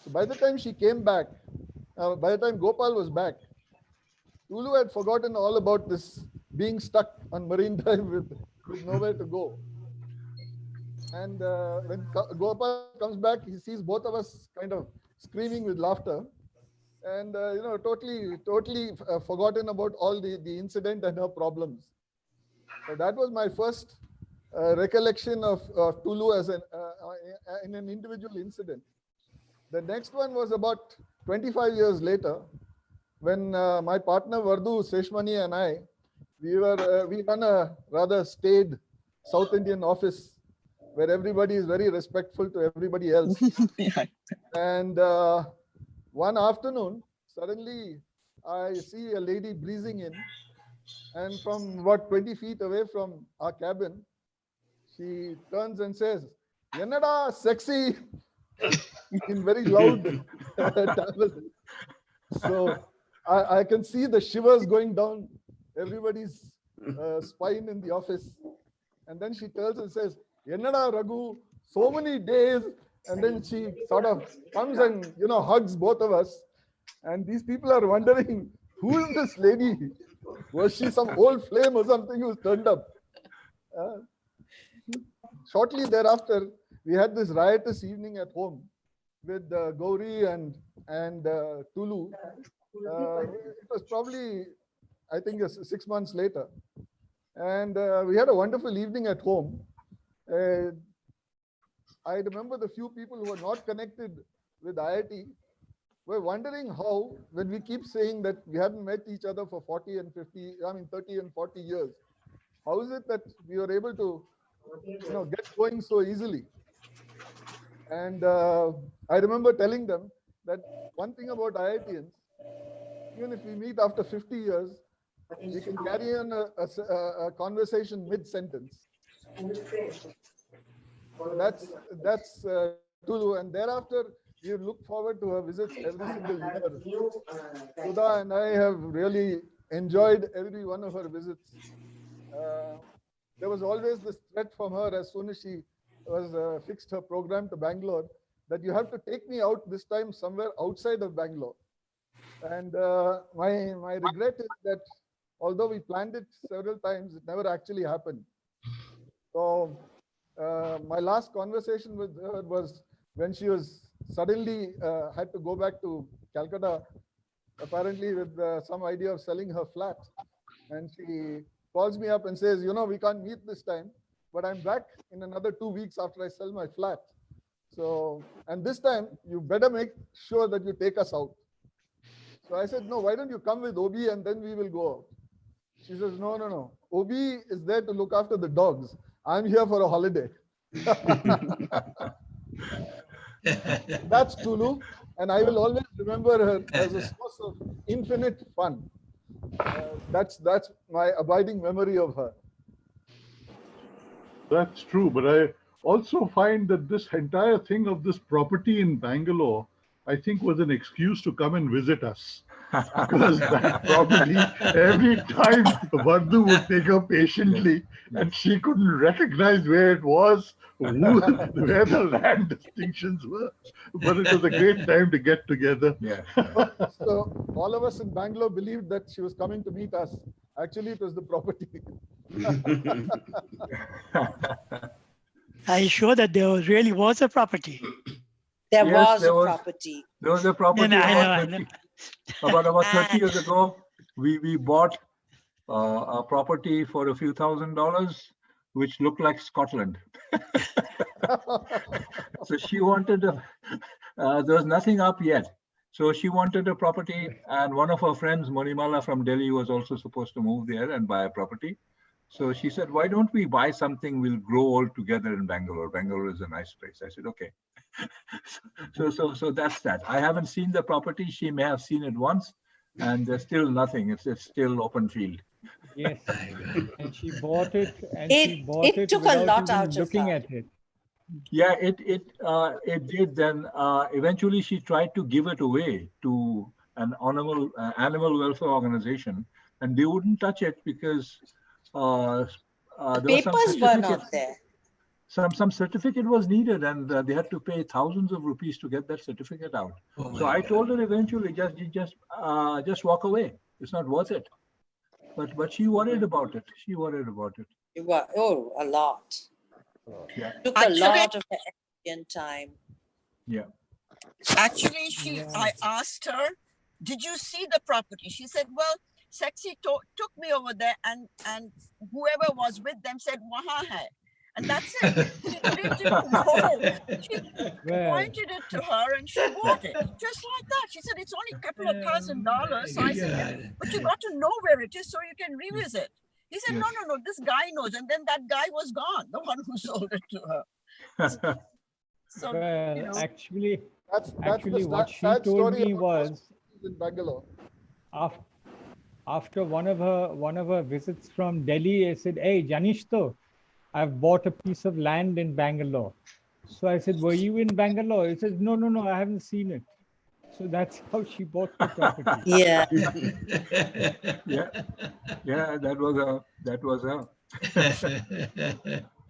So by the time she came back, by the time Gopal was back, Tulu had forgotten all about this being stuck on Marine Drive with nowhere to go. And when Gopal comes back, he sees both of us kind of screaming with laughter, and totally forgotten about all the incident and her problems. So that was my first recollection of Tulu as in an individual incident. The next one was about 25 years later, when my partner Vardu Seshmani and I, we run a rather staid South Indian office where everybody is very respectful to everybody else. And one afternoon, suddenly I see a lady breezing in, and from about 20 feet away from our cabin, she turns and says, "Yenada, sexy," in very loud Tamil. So I can see the shivers going down everybody's spine in the office. And then she turns and says, "Yenada, Raghu, so many days." And then she sort of comes and, hugs both of us. And these people are wondering, who is this lady? Was she some old flame or something who's turned up? Shortly thereafter, we had this riotous evening at home with Gauri and Tulu. It was probably, I think, 6 months later. And we had a wonderful evening at home. I remember the few people who were not connected with IIT were wondering how, when we keep saying that we hadn't met each other for 30 and 40 years, how is it that we were able to get going so easily? And I remember telling them that one thing about IITians, even if we meet after 50 years, we can carry on a conversation mid-sentence. So that's Tulu. And thereafter, we look forward to her visits every single year. Sudha and I have really enjoyed every one of her visits. There was always this threat from her as soon as she was fixed her program to Bangalore, that you have to take me out this time somewhere outside of Bangalore. And my regret is that although we planned it several times, it never actually happened. So my last conversation with her was when she was suddenly had to go back to Calcutta, apparently with some idea of selling her flat. And she calls me up and says, we can't meet this time, but I'm back in another 2 weeks after I sell my flat. So, and this time you better make sure that you take us out. So I said, no, why don't you come with Obi and then we will go out? She says, no. Obi is there to look after the dogs. I'm here for a holiday. That's Tulu. And I will always remember her as a source of infinite fun. That's my abiding memory of her. That's true, but I also find that this entire thing of this property in Bangalore, I think, was an excuse to come and visit us. Because that property, every time Vardu would take her patiently, and she couldn't recognize where it was, where the land distinctions were. But it was a great time to get together. Yeah. So all of us in Bangalore believed that she was coming to meet us. Actually, it was the property. Are you sure that really was a property? There Yes, was a property. There was a property I know. about 30 years ago. We bought a property for a few $1,000s, which looked like Scotland. So she wanted there was nothing up yet. So she wanted a property, and one of her friends, Monimala from Delhi, was also supposed to move there and buy a property. So she said, why don't we buy something, we'll grow all together in Bangalore. Bangalore is a nice place. I said, okay. So that's that. I haven't seen the property. She may have seen it once, and there's still nothing. It's still open field. Yes, and she bought it, and it took a lot out of looking her. at it. Yeah, it did. Then eventually she tried to give it away to an animal welfare organization, and they wouldn't touch it because Papers were not there. Some certificate was needed, and they had to pay thousands of rupees to get that certificate out. So I told her eventually, just walk away. It's not worth it. But she worried about it. She worried about it. A lot. Yeah. Took a lot of Indian time. Yeah. Actually, I asked her, did you see the property? She said, well, Sexy took me over there, and whoever was with them said, waha hai. And that's it. She didn't even know. She pointed it to her and she bought it. Just like that. She said, it's only a couple of $1,000. So I said, but you got to know where it is so you can revisit. He said, no, this guy knows. And then that guy was gone, the one who sold it to her. So, well, actually, that's what she told me was in Bangalore. After one of her visits from Delhi, I said, hey, Janishto, I've bought a piece of land in Bangalore. So I said, were you in Bangalore? He said, no, I haven't seen it. So that's how she bought the property. Yeah. Yeah, that was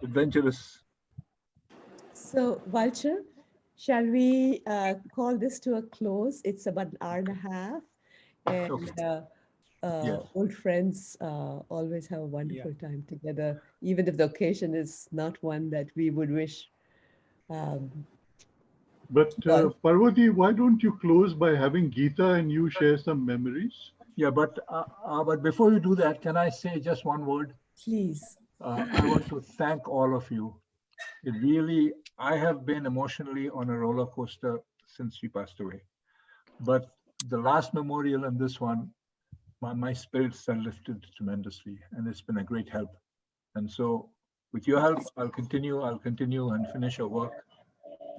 adventurous. So, Vulture, shall we call this to a close? It's about an hour and a half. And old friends always have a wonderful time together, even if the occasion is not one that we would wish. But Parvati, why don't you close by having Geeta and you share some memories? Yeah, but before you do that, can I say just one word? Please. I want to thank all of you. It really, I have been emotionally on a roller coaster since she passed away. But the last memorial and this one, my spirits are lifted tremendously, and it's been a great help. And so with your help, I'll continue and finish your work.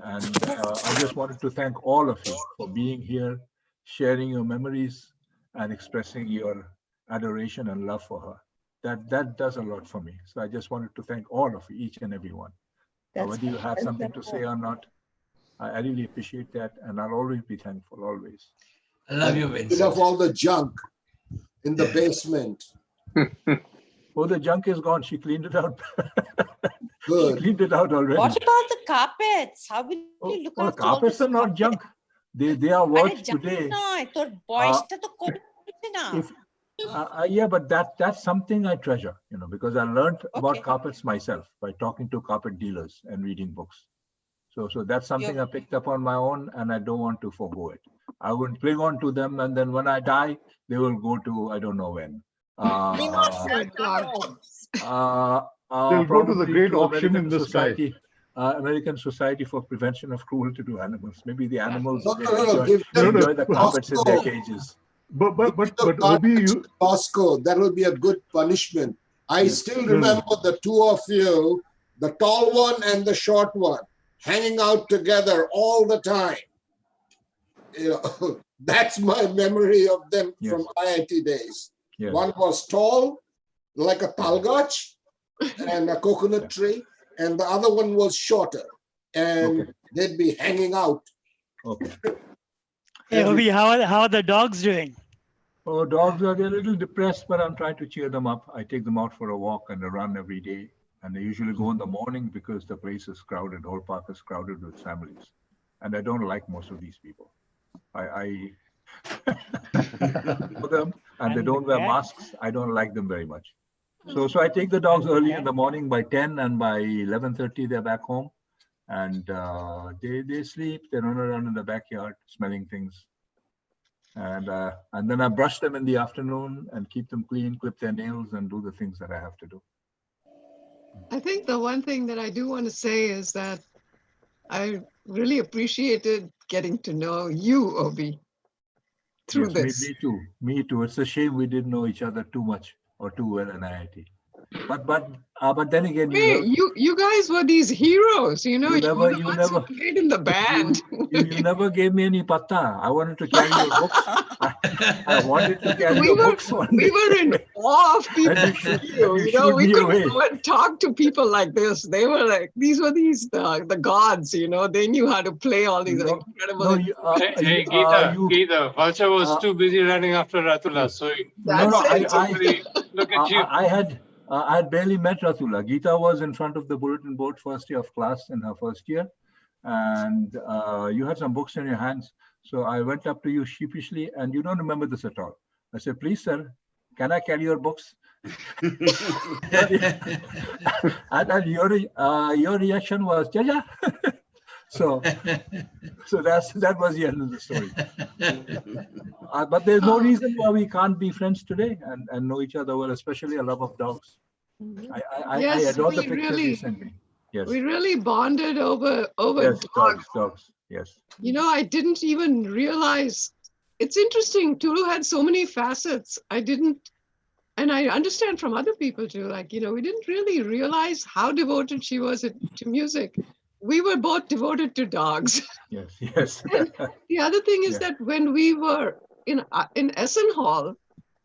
And I just wanted to thank all of you for being here, sharing your memories and expressing your adoration and love for her. That does a lot for me. So I just wanted to thank all of you, each and every one. Whether you have something to say or not, I really appreciate that, and I'll always be thankful, always. I love you, Vincent. Rid of all the junk in the basement. Oh, the junk is gone. She cleaned it out. Good. She cleaned it out already. What about the carpets? How will you look after carpets are not junk. They are words today. Yeah, but that's something I treasure, because I learned about carpets myself by talking to carpet dealers and reading books. So that's something I picked up on my own, and I don't want to forgo it. I wouldn't cling on to them, and then when I die, they will go to I don't know when. They'll go to the great auction in the sky. American Society for Prevention of Cruelty to Animals. Maybe the animals enjoy the carpets in their cages. But Obi, Costco, that will be a good punishment. I still remember the two of you, the tall one and the short one, hanging out together all the time. That's my memory of them from IIT days. One was tall, like a talgach and a coconut tree, and the other one was shorter, and Okay. they'd be hanging out. Okay. Hey, Obi, how are the dogs doing? Oh, dogs are, they're a little depressed, but I'm trying to cheer them up. I take them out for a walk and a run every day. And they usually go in the morning because the place is crowded, whole park is crowded with families. And I don't like most of these people. I know them, and they don't wear masks. I don't like them very much. So I take the dogs early in the morning by 10, and by 11:30 they're back home. And they sleep, they run around in the backyard smelling things. And then I brush them in the afternoon and keep them clean, clip their nails, and do the things that I have to do. I think the one thing that I do want to say is that I really appreciated getting to know you, Obi, through Yes, this. me too. Me too. It's a shame we didn't know each other too much or too well in IIT. But then again, Hey, you guys were these heroes, you know, you were the ones who played in the band. You never gave me any patta. I wanted to carry your books. I wanted to carry your books one day. We were in awe of people like you. You know, we couldn't go and talk to people like this. They were like, these were the gods, you know, they knew how to play all these incredible. Hey, Geeta, Vulture was too busy running after Ratula. So look at you. I had barely met Ratula. Geeta was in front of the bulletin board first day of class in her first year. And you had some books in your hands. So I went up to you sheepishly, and you don't remember this at all. I said, please, sir, can I carry your books? and your reaction was, Jaja. So that was the end of the story. But there's no reason why we can't be friends today and know each other well, especially a love of dogs. I adore the pictures you sent me. Yes. We really bonded over yes, dogs. Yes. You know, I didn't even realize. It's interesting. Tulu had so many facets. I didn't, and I understand from other people too. Like, you know, we didn't really realize how devoted she was to music. We were both devoted to dogs. Yes, yes. And the other thing is that when we were in Essen Hall,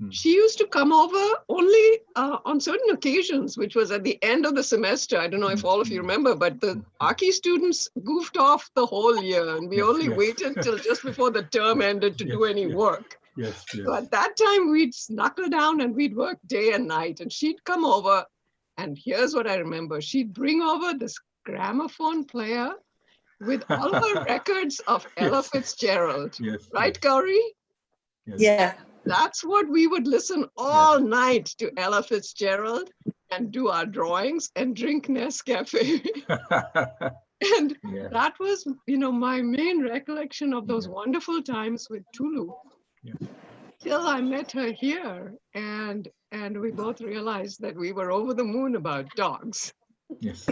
she used to come over only on certain occasions, which was at the end of the semester. I don't know if all of you remember, but the Aki students goofed off the whole year, and we only waited till just before the term ended to do any work. Yes, yes. So at that time, we'd knuckle down and we'd work day and night, and she'd come over, and here's what I remember. She'd bring over this gramophone player with all her records of Ella Fitzgerald. Yes. Right, Gauri? Yes. Yeah. That's what we would listen all night to Ella Fitzgerald and do our drawings and drink Nescafe. And that was, you know, my main recollection of those wonderful times with Tulu. Till I met her here, and we both realized that we were over the moon about dogs. Yes.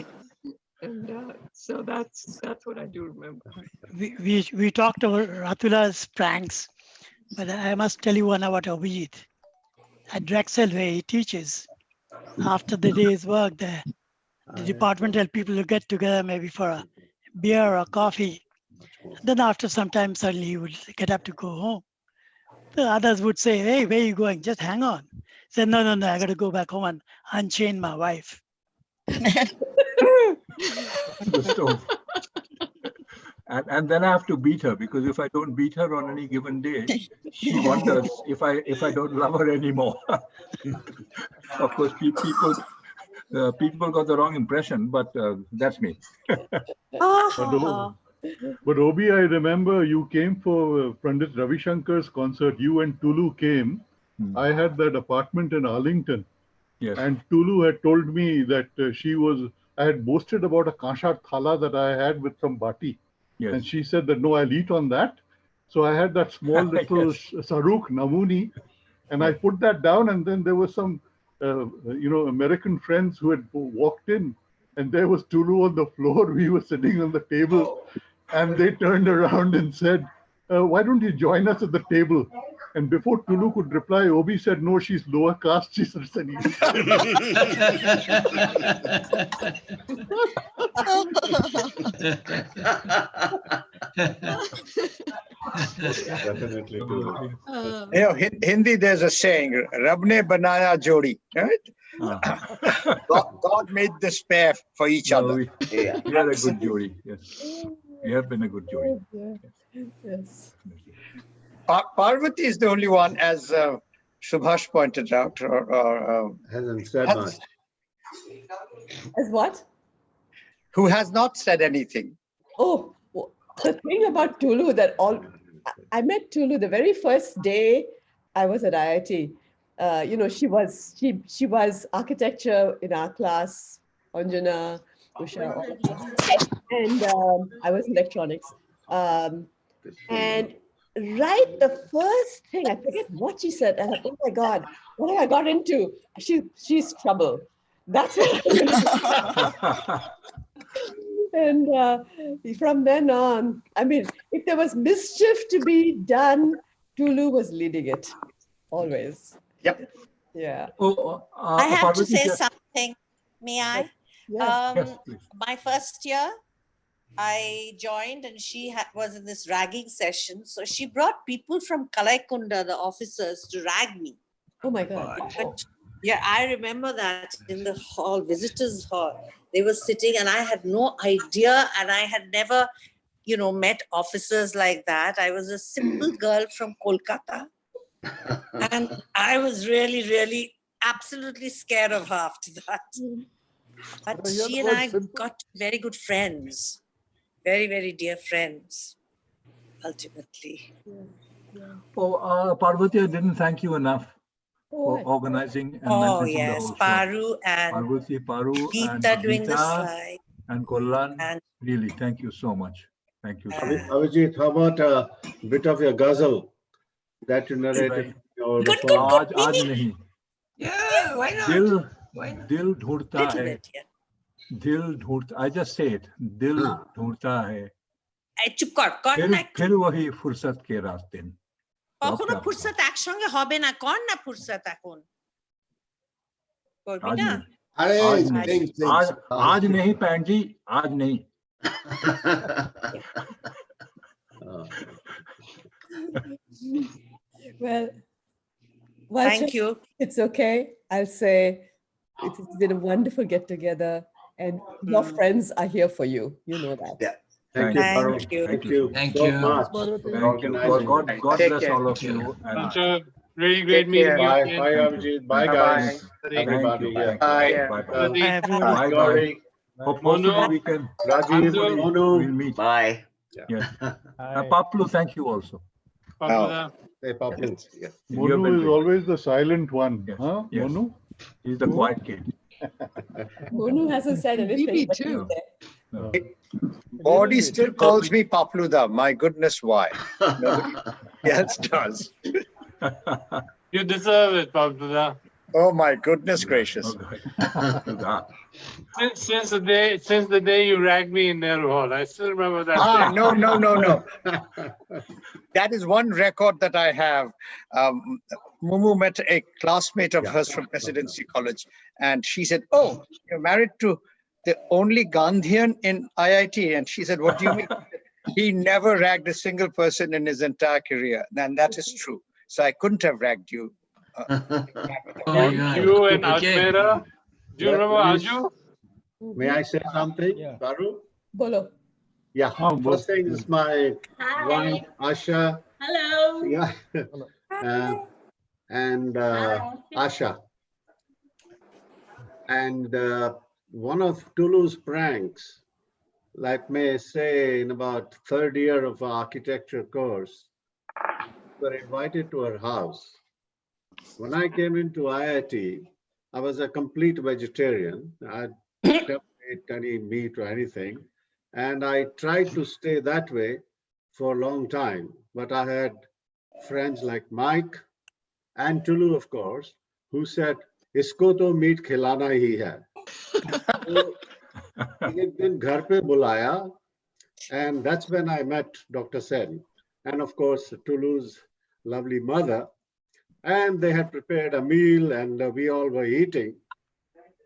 And so that's what I do remember. We talked about Ratula's pranks, but I must tell you one about Abhijit. At Drexel, where he teaches, after the day's work, the departmental people will get together maybe for a beer or coffee. Then after some time, suddenly he would get up to go home. The others would say, hey, where are you going? Just hang on. He said, no, I got to go back home and unchain my wife. The stove. And then I have to beat her, because if I don't beat her on any given day, she wonders if I don't love her anymore. Of course, people got the wrong impression, but that's me. But Obi, I remember you came for Pandit Ravi Shankar's concert. You and Tulu came. I had that apartment in Arlington. Yes. And Tulu had told me that I had boasted about a kasha thala that I had with some bati. Yes. And she said that, no, I'll eat on that. So I had that small little saruk namuni, and I put that down, and then there were some, American friends who had walked in, and there was Tulu on the floor. We were sitting on the table, and they turned around and said, why don't you join us at the table? And before Tulu could reply, Obi said, no, she's lower caste. She said, Hindi, there's a saying, Rab ne banaya jodi, right? God made this pair for each other. We are a good jury. Yes, we have been a good jury. Yes. Parvati is the only one, as Subhash pointed out, hasn't said much. As what? Who has not said anything. Oh, the thing about Tulu that I met Tulu the very first day I was at IIT. You know, she was architecture in our class, Anjana, Usha, all of us. And I was electronics. And right the first thing, I forget what she said, and I thought, oh my God, what have I got into? She's trouble. That's what I And from then on, I mean, if there was mischief to be done, Tulu was leading it, always. Yep. Yeah. I have to say something. May I? Yes. My first year, I joined and she was in this ragging session. So she brought people from Kalaikunda, the officers, to rag me. Oh my God. Yeah, I remember that in the hall, visitors hall. They were sitting and I had no idea, and I had never, you know, met officers like that. I was a simple girl from Kolkata. And I was really, really absolutely scared of her after that. But she and I got very good friends. Very, very dear friends, ultimately. Oh, Parvati, I didn't thank you enough for organizing and managing the whole show. Paru and Parvati, Paru, and Geeta doing the Geeta slide. and Kollan. Really, thank you so much. Thank you. Abhijit, how about a bit of your ghazal that you narrated over the phone? आज नहीं. Yeah, why not? दिल ढूंढता है. दिल ढूंढता. I just say it. दिल ढूंढता है. চুপ কর फिर वही फुर्सत के रास्ते. কখনো ফুরসত একসঙ্গে হবে না, কর না ফুরসত এখন করবি না। आज नहीं पैंट जी, आज नहीं. Well, thank you. It's okay. I'll say it's been a wonderful get together, and your friends are here for you. You know that. Yeah. Thank you, Paru. Thank you so much. Thank you. God bless all of you. And really great meeting you. Bye, bye, Abhijit. Bye, guys. Everybody. Bye. Bye, guys. Hopefully we can. Rajiv, Monu. We'll meet. Bye. Yes. Paplu, thank you also. Hey, Paplu. Monu is always the silent one. Huh? Yes. Monu? He's the quiet kid. Monu hasn't said anything. Bibi too. No. Body still calls me Papluda. My goodness, why? Nobody else does. You deserve it, Papluda. Oh my goodness gracious! Since the day you ragged me in Nehru Hall, I still remember that. No. That is one record that I have. Mumu met a classmate of hers from Presidency College, and she said, "Oh, you're married to the only Gandhian in IIT." And she said, "What do you mean?" He never ragged a single person in his entire career, and that is true. So I couldn't have ragged you. You and Ajmera. Do you remember Aju? May I say something, Paru? Bolo. Yeah. First thing is my wife, Asha. Hello. Yeah. And Asha. And one of Tulu's pranks, like may say in about third year of our architecture course, we were invited to her house. When I came into IIT, I was a complete vegetarian. I never ate any meat or anything. And I tried to stay that way for a long time. But I had friends like Mike and Tulu, of course, who said, "Isko to meat khilana hi hai." So, ek din ghar pe bulaya, and that's when I met Dr. Sen. And of course, Tulu's lovely mother. And they had prepared a meal and we all were eating.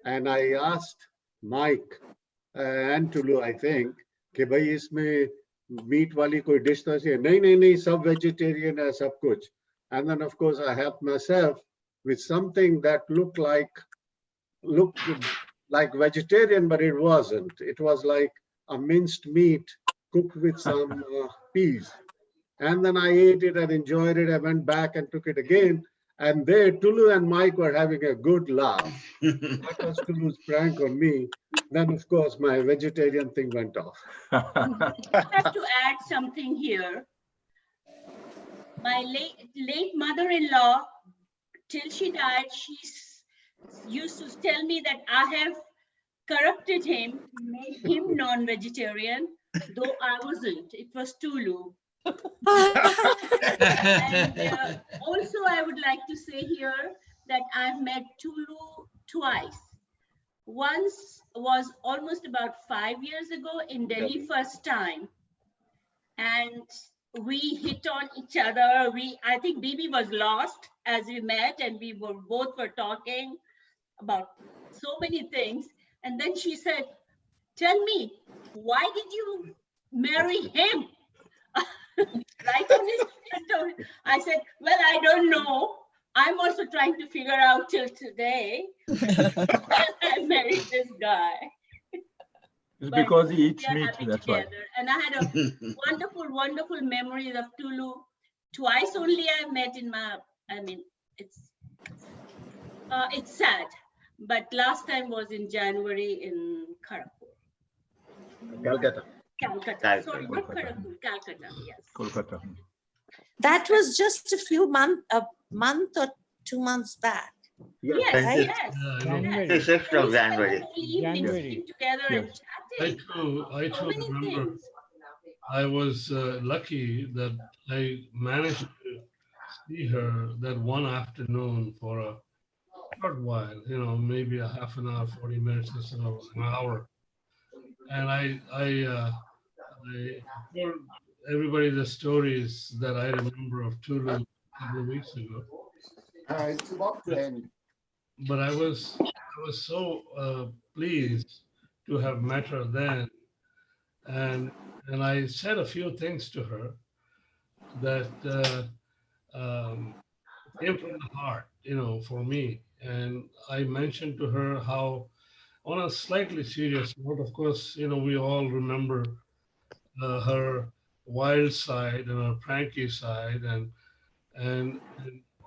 And I asked Mike and Tulu, I think, कि भाई इसमें meat वाली कोई dish तो है? नहीं, सब vegetarian है, सब कुछ. And then of course I helped myself with something that looked like looked like vegetarian, but it wasn't. It was like a minced meat cooked with some peas. And then I ate it and enjoyed it. I went back and took it again. And there, Tulu and Mike were having a good laugh. That was Tulu's prank on me. Then, of course, my vegetarian thing went off. I have to add something here. My late mother-in-law, till she died, she used to tell me that I have corrupted him, made him non-vegetarian, though I wasn't. It was Tulu. And also, I would like to say here that I've met Tulu twice. Once was almost about 5 years ago in Delhi first time. And we hit on each other. I think Bibi was lost as we met, and we were both talking about so many things. And then she said, "Tell me, why did you marry him?" Right on his face. I said, "Well, I don't know. I'm also trying to figure out till today." I married this guy. It's But because he eats we are meat, happy that's together. why. And I had a wonderful, wonderful memories of Tulu. Twice only I met in my, I mean, it's sad. But last time was in January in Kharagpur. Calcutta. Calcutta. Sorry, not Kharagpur, Calcutta, yes. Kolkata. That was just a month or 2 months back. Yes, Right? yes. January. 26th of January. January. Together and I too remember. I was lucky that I managed to see her that one afternoon for a short while, maybe a half an hour, 40 minutes or so, an hour. And I told everybody the stories that I remember of Tulu a couple of weeks ago. It's about to end. But I was so pleased to have met her then, and I said a few things to her that came from the heart, for me. And I mentioned to her how, on a slightly serious note, of course, we all remember her wild side and her pranky side, and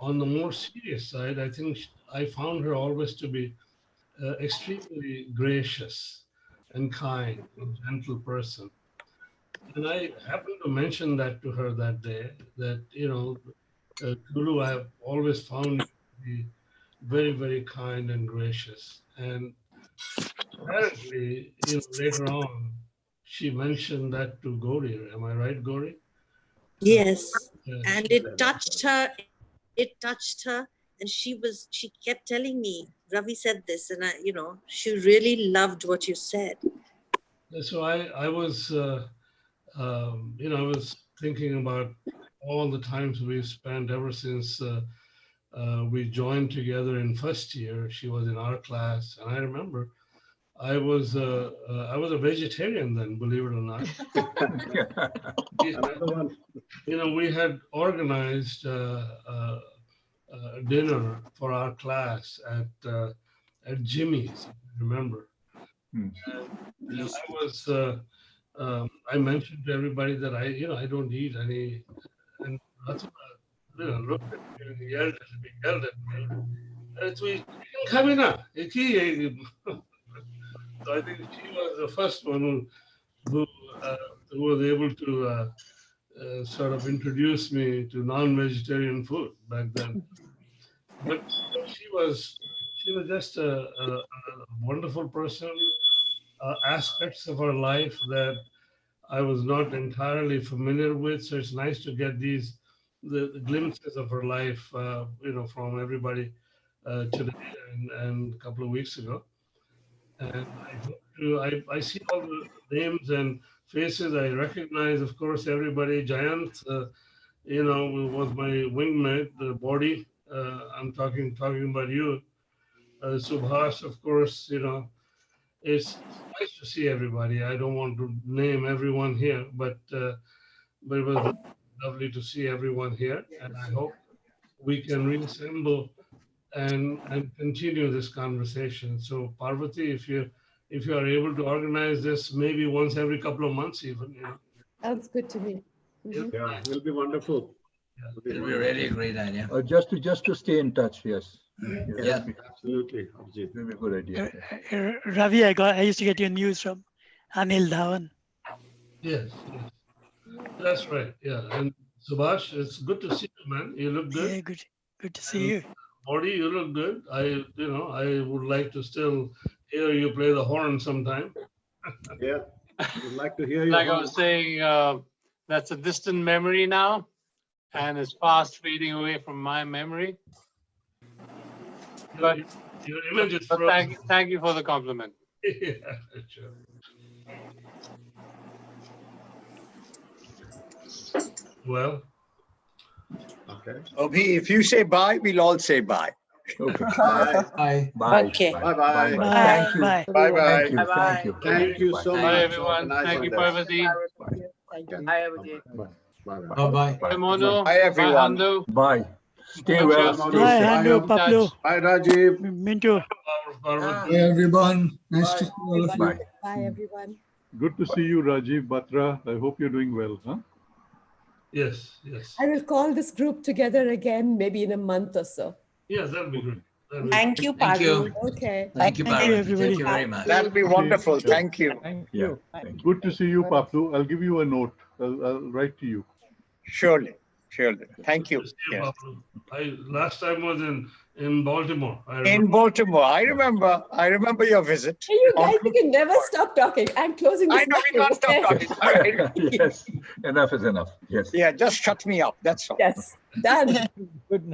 on the more serious side, I think I found her always to be extremely gracious and kind and gentle person. And I happened to mention that to her that day, that, Tulu, I have always found you to be very, very kind and gracious. And apparently, later on, she mentioned that to Gauri. Am I right, Gauri? Yes. Yes. And it touched her. It touched her. And she kept telling me, Ravi said this, and she really loved what you said. So I was, I was thinking about all the times we've spent ever since we joined together in first year. She was in our class, and I remember I was a vegetarian then, believe it or not. We had organized dinner for our class at Jimmy's, if you remember. And I was. I mentioned to everybody that I don't eat any, and that's what looked at me and yelled at me. And we come in. So I think she was the first one who was able to sort of introduce me to non-vegetarian food back then. But she was just a wonderful person. Aspects of her life that I was not entirely familiar with, so it's nice to get the glimpses of her life, from everybody today and a couple of weeks ago. And I see all the names and faces I recognize. Of course, everybody. Jayant, was my wingmate, the body. I'm talking about you. Subhash, of course, it's nice to see everybody. I don't want to name everyone here, but it was lovely to see everyone here, and I hope we can reassemble and continue this conversation. So Parvati, if you are able to organize this maybe once every couple of months even, you know. Sounds good to me. Mhm. Yeah, it'll be wonderful. Yeah. It'll be really a great idea. Just to stay in touch, yes. Yeah. Absolutely, Abhijit. That'd be a good idea. Ravi, I used to get your news from Anil Dhawan. Yes, yes. That's right. Yeah. And Subhash, it's good to see you, man. You look good. Yeah, good to see you. Morty, you look good. I would like to still hear you play the horn sometime. Yeah, we'd like to hear you. Like I was saying, that's a distant memory now, and it's fast fading away from my memory. But, your image is but thank you for the compliment. Yeah, sure. Well, okay. Abhi, if you say bye, we'll all say bye. Okay. Bye. Bye. Okay. Bye. Bye. Bye. Thank you. Bye. Bye. Bye. Thank you. Thank you. Thank you so Bye. much. Bye, everyone. Nice Thank you, wonders. Parvati. Hi, Abhijit. Bye. Bye-bye. Bye, Mono. Bye, everyone. Bye, Hamdu. Bye. Stay Bye, well. Joe. Stay Bye, safe. Handu, Paplu, Bye, Rajiv. Mintu. Parvati. Bye, everyone. Nice to see all of you. Bye. Bye, everyone. Good to see you, Rajiv Batra. I hope you're doing well, huh? Yes, yes. I will call this group together again maybe in a month or so. Yes, that'll be good. Thank you, Thank you. Parul. Okay. Thank you, Thank you, Parvati. everybody. Thank you very much. That'll be wonderful. Thank you. Thank Yeah. you. Thank you. Good to see you, Paplu. I'll give you a note. I'll write to you. Surely. Surely. Thank you. Good to see you, Yes. Pablo. Last time was in Baltimore. I In remember. Baltimore. I remember your visit. Hey, you guys, you can never stop talking. I'm closing this. I know we can't stop talking. All right. Yes. Enough is enough. Yes. Yeah, just shut me up. That's all. Yes, done. Good